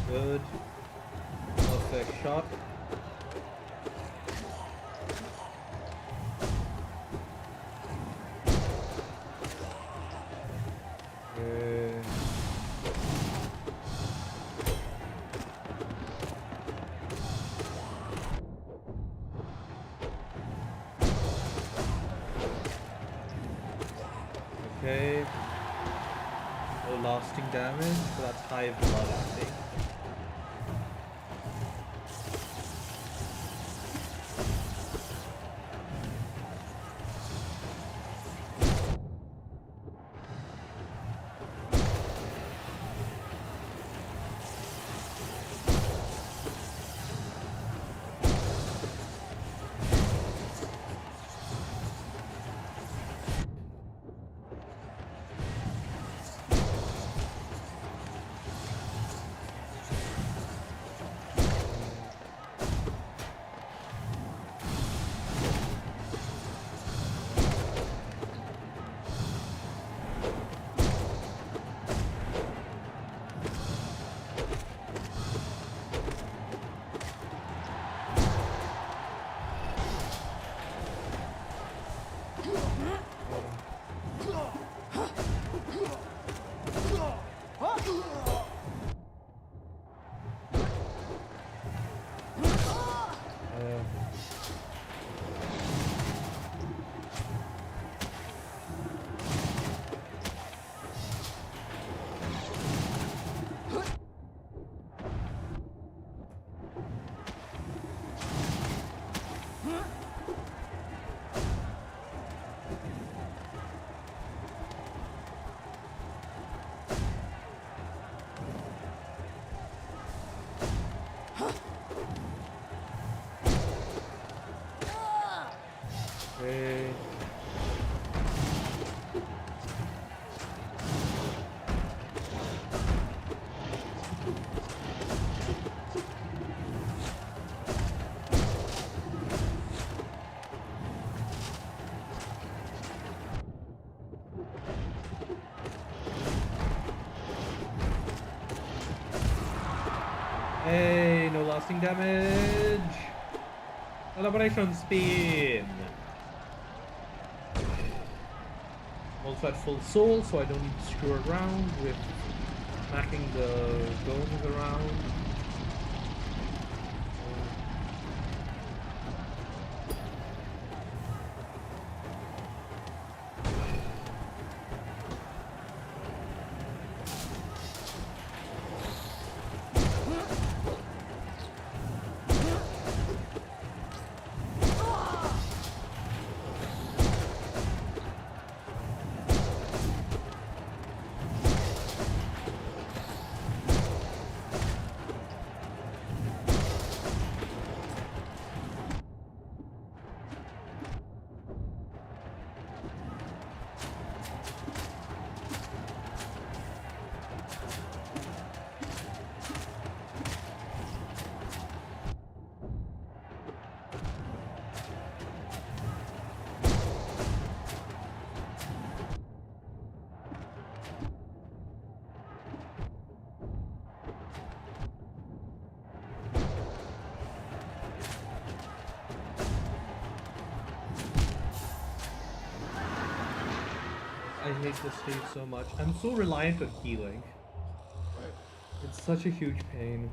Good. Perfect shot. Good. Okay. No lasting damage, so that's high blood, I think. Okay. Hey, no lasting damage. Celebration spin. Also at full soul, so I don't need to screw around with smacking the golems around. I hate this stage so much. I'm so reliant on healing. It's such a huge pain.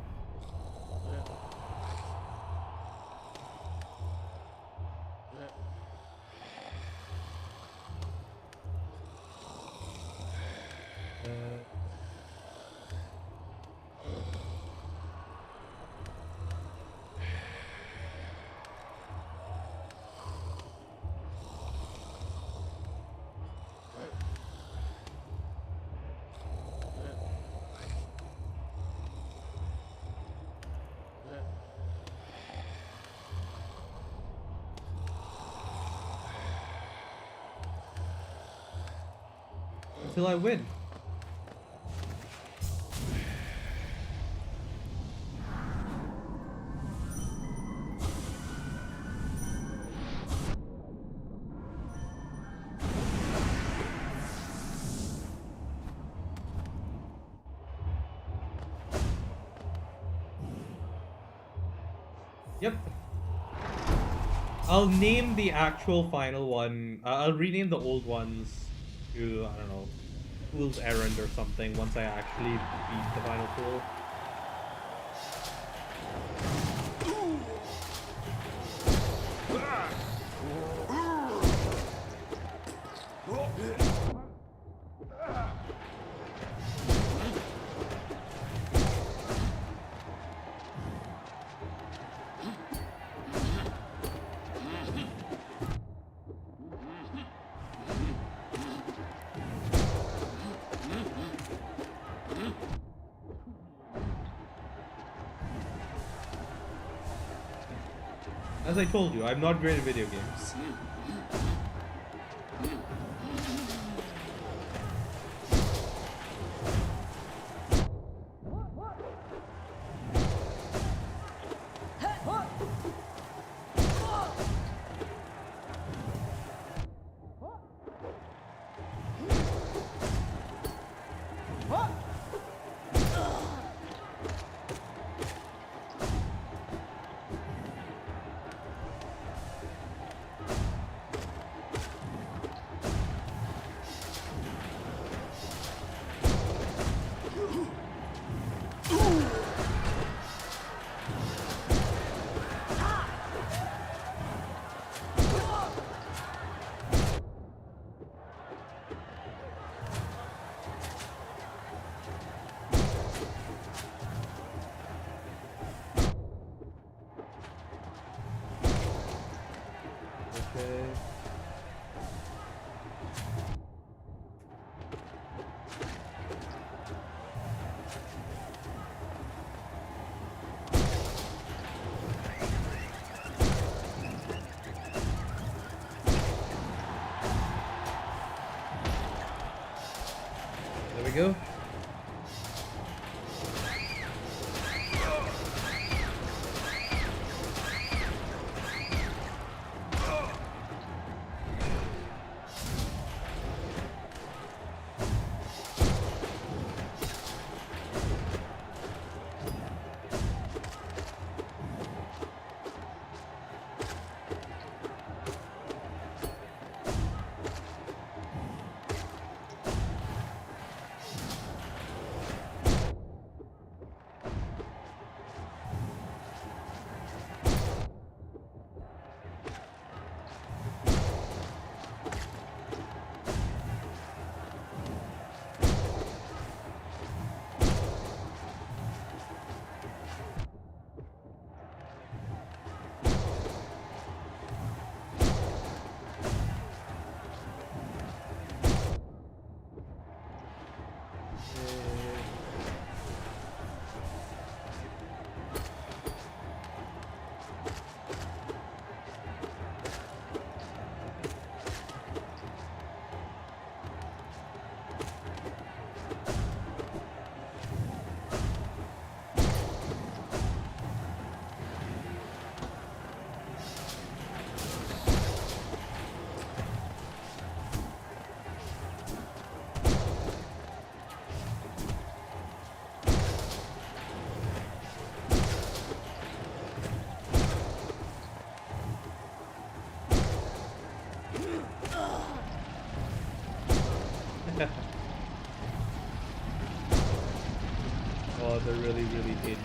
Until I win. Yep. I'll name the actual final one. I'll rename the old ones to, I don't know, Fool's Errand or something once I actually beat the final pool. As I told you, I'm not great at video games. There we go. in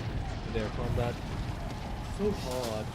their combat. So hard.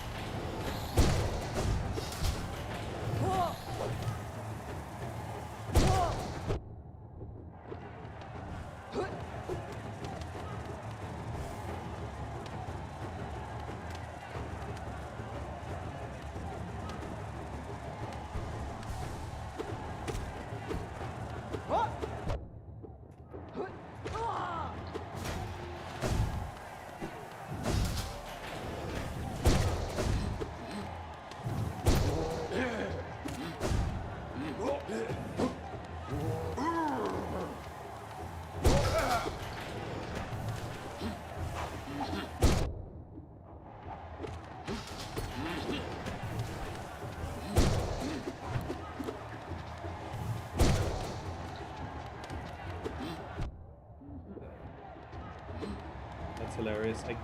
That's hilarious. I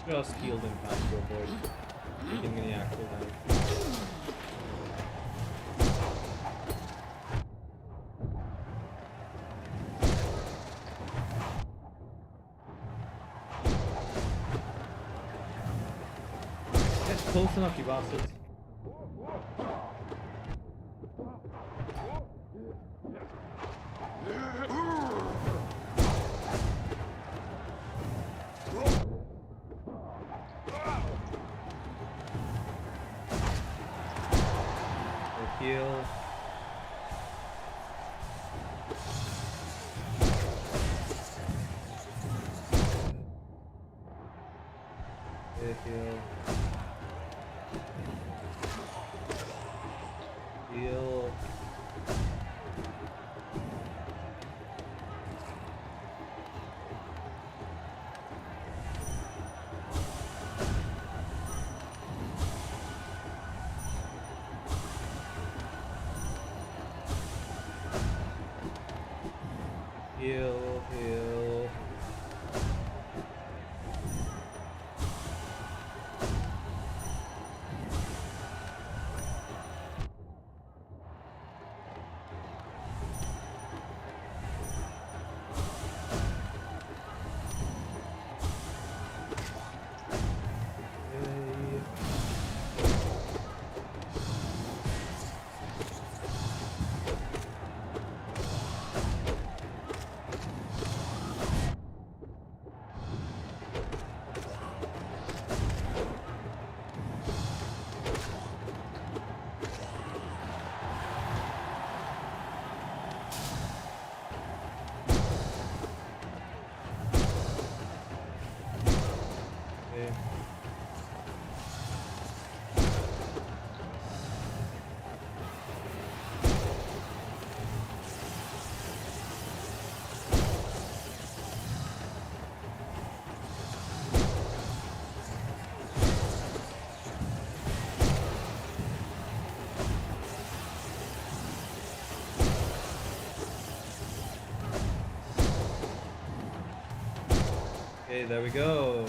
just healed in time to avoid taking any actual damage. Get close enough, you bastards. Heal. Heal. Heal. Heal, heal. Okay, there we go.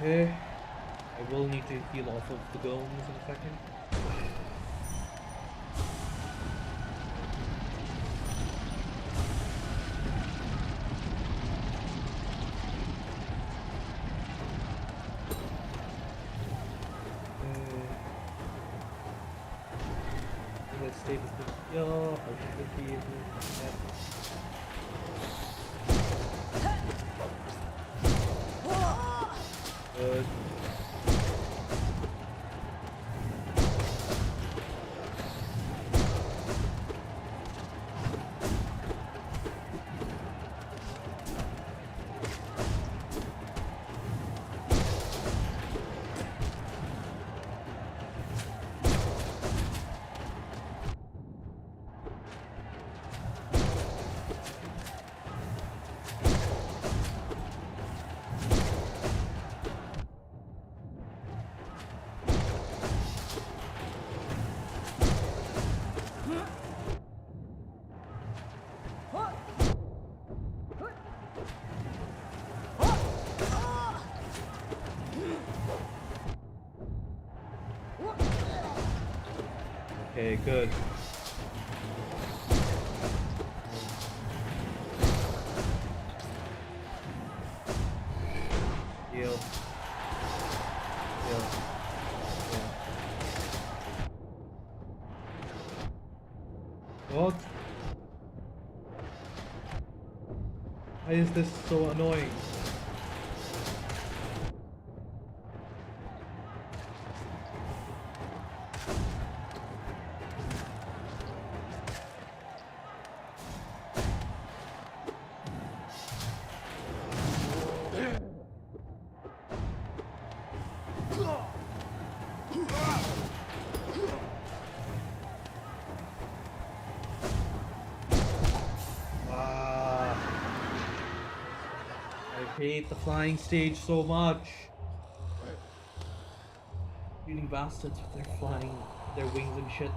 Okay. I will need to heal off of the golems in a second. Let's stay this thing. Yo, I should be able to Good. Okay, good. Heal. Heal. What? Why is this so annoying? I hate the flying stage so much. Shooting bastards with their flying, their wings and shit.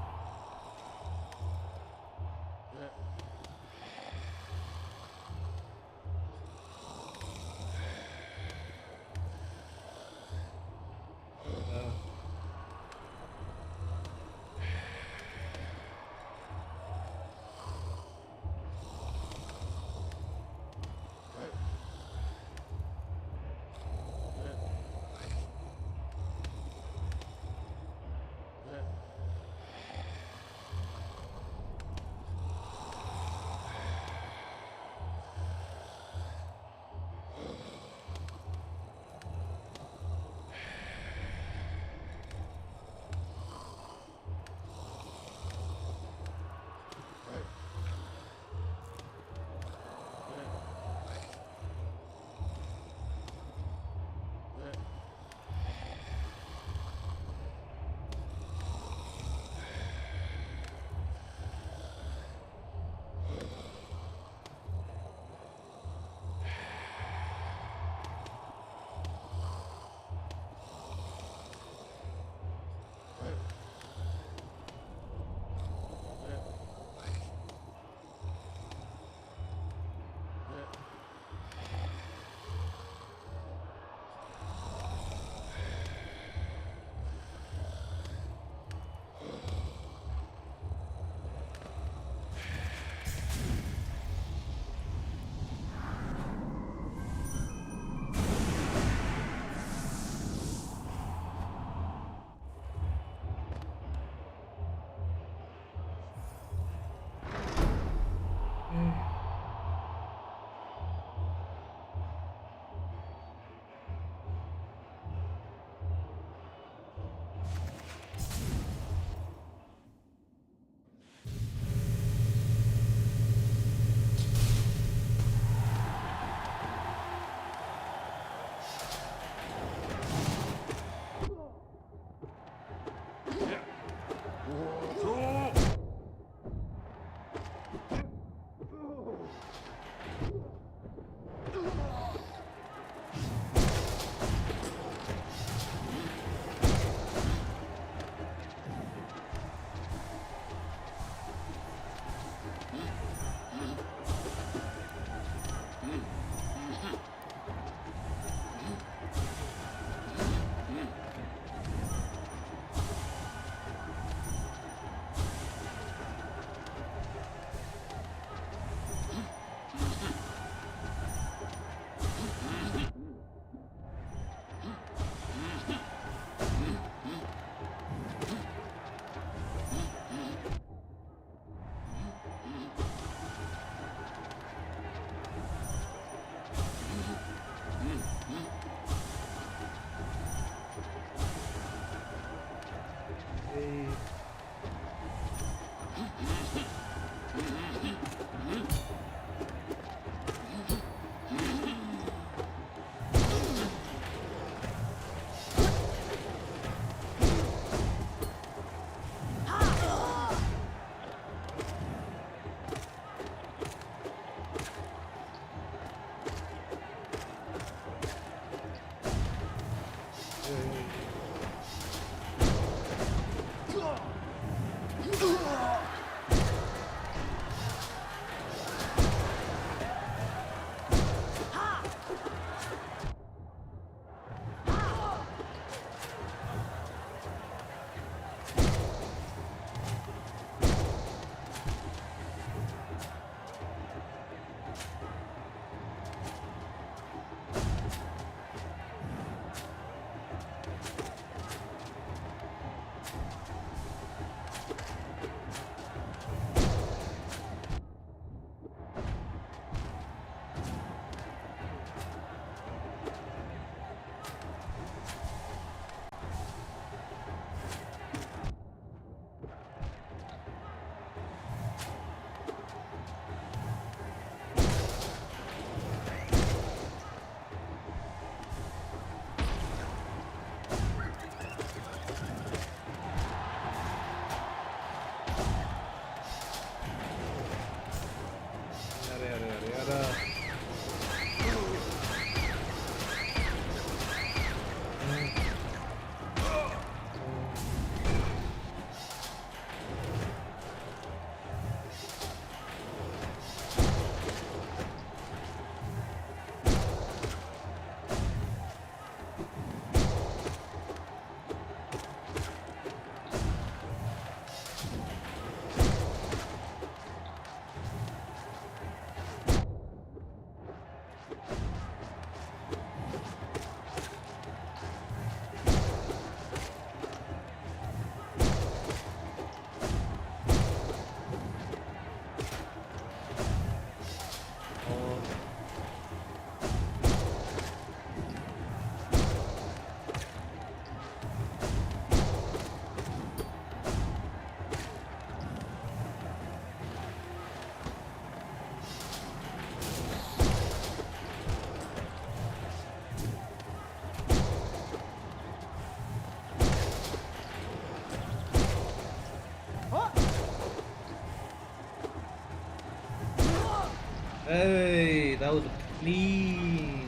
Hey, that was a clean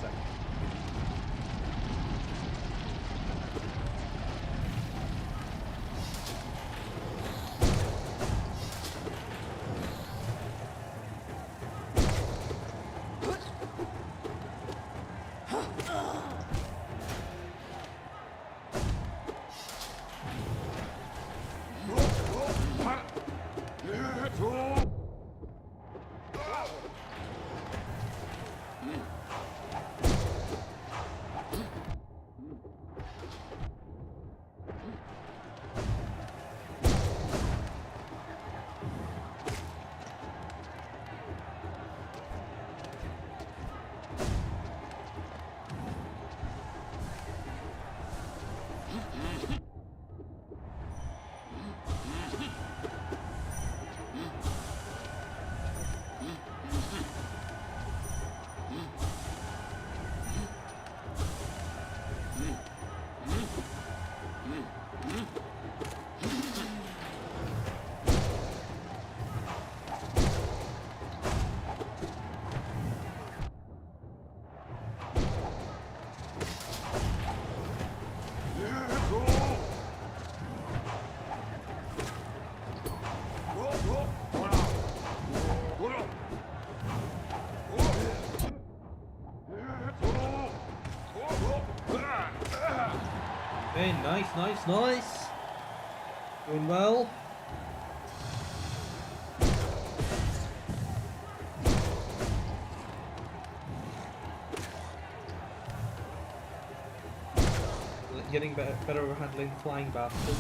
second. Okay, nice. Doing well. Getting better at handling flying bastards.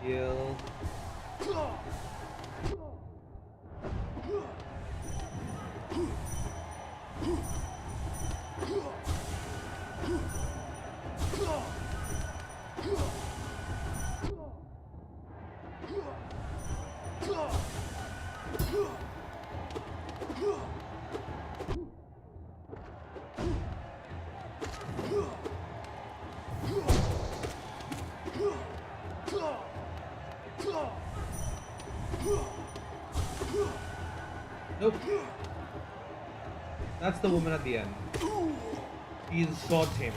Heal. Nope. That's the woman at the end. She's God Tamer.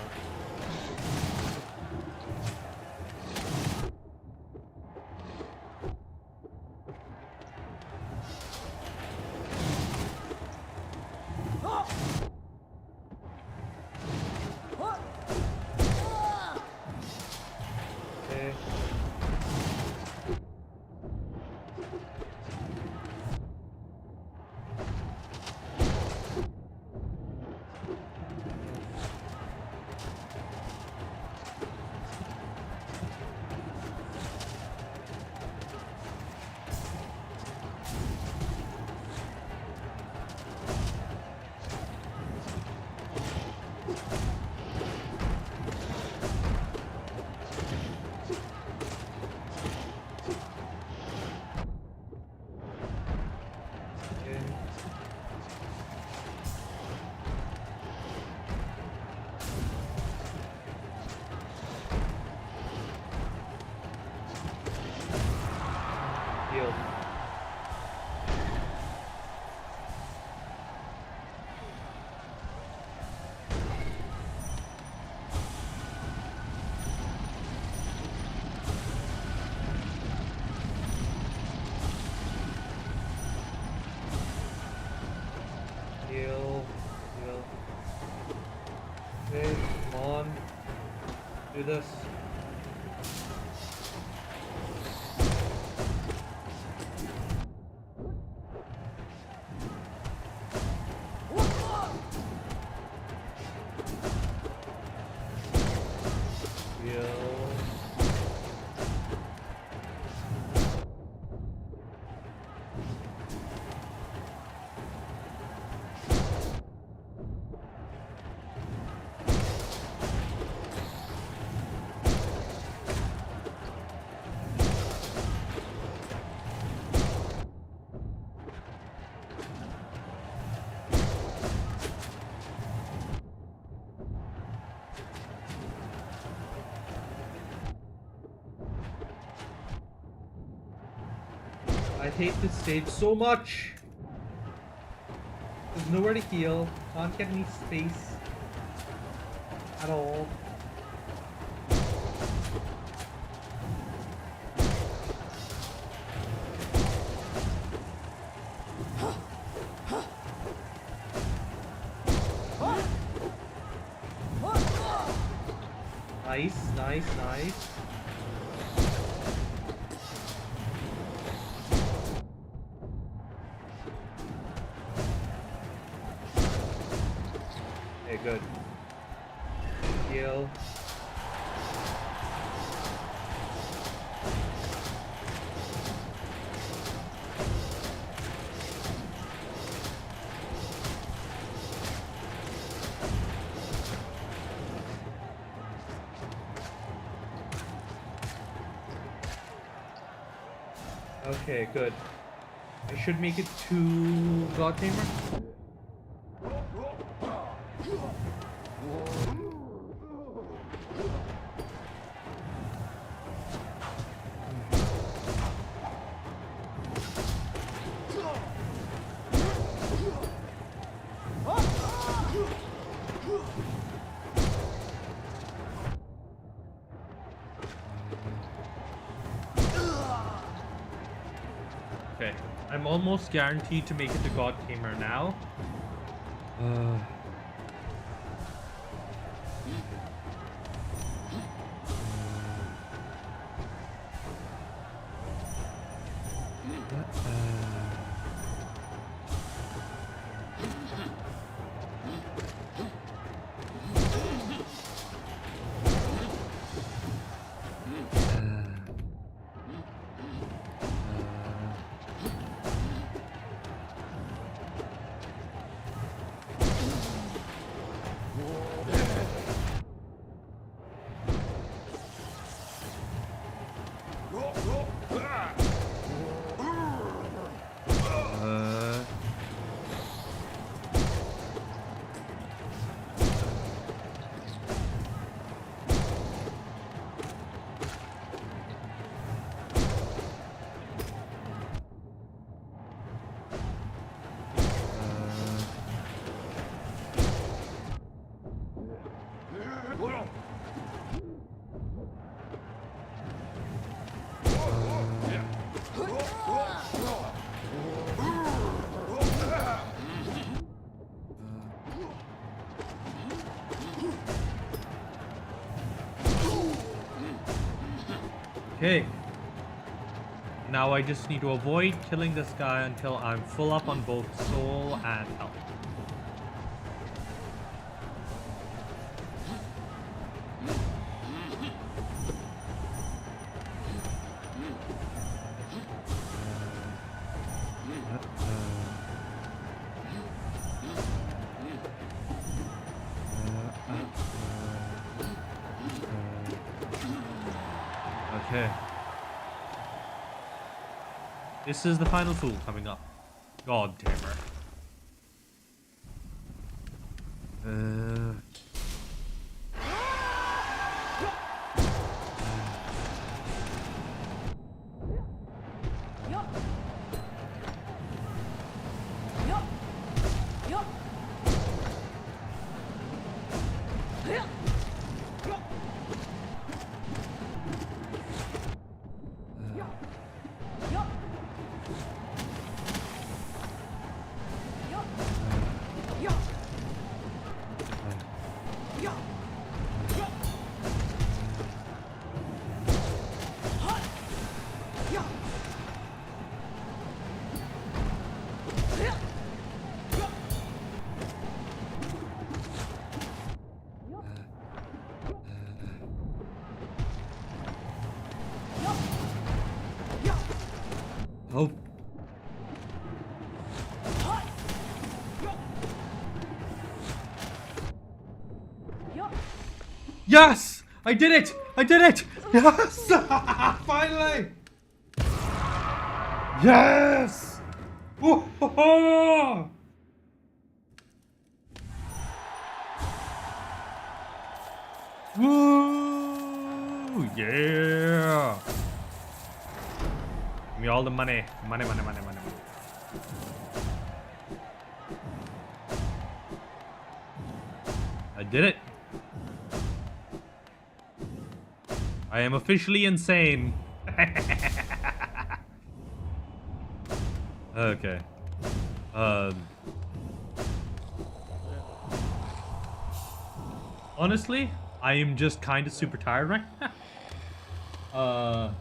Okay. Come on. Do this. I hate this stage so much. There's nowhere to heal. Can't get any space at all. Nice, nice, nice. Okay, good. Heal. Okay, good. I should make it to God Tamer. Okay, I'm almost guaranteed to make it to God Tamer now. Okay. Now I just need to avoid killing this guy until I'm full up on both soul and health. Okay. This is the final fool coming up. God Tamer. Oh. Yes! I did it! I did it! Yes! Finally! Yes! Woo-ho-ho! Woo! Yeah! Give me all the money. Money, money, money, money, money. I did it. I am officially insane. Okay. Honestly, I am just kind of super tired right now.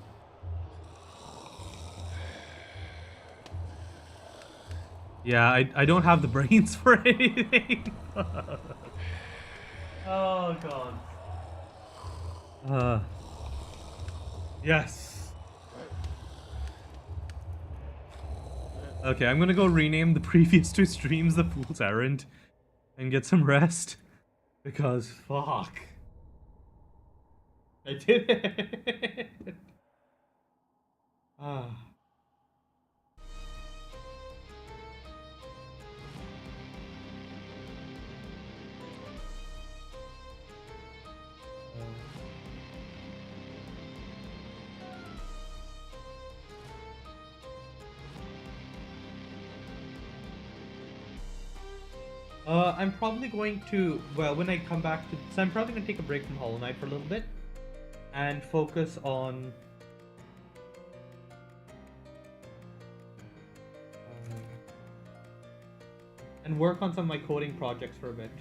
Yeah, I don't have the brains for anything. Oh god. Yes. Okay, I'm gonna go rename the previous 2 streams The Fool's Errand and get some rest. Because, fuck. I did it. Ah. I'm probably going to, well, when I come back to, so I'm probably going to take a break from Hollow Knight for a little bit and focus on and work on some of my coding projects for a bit.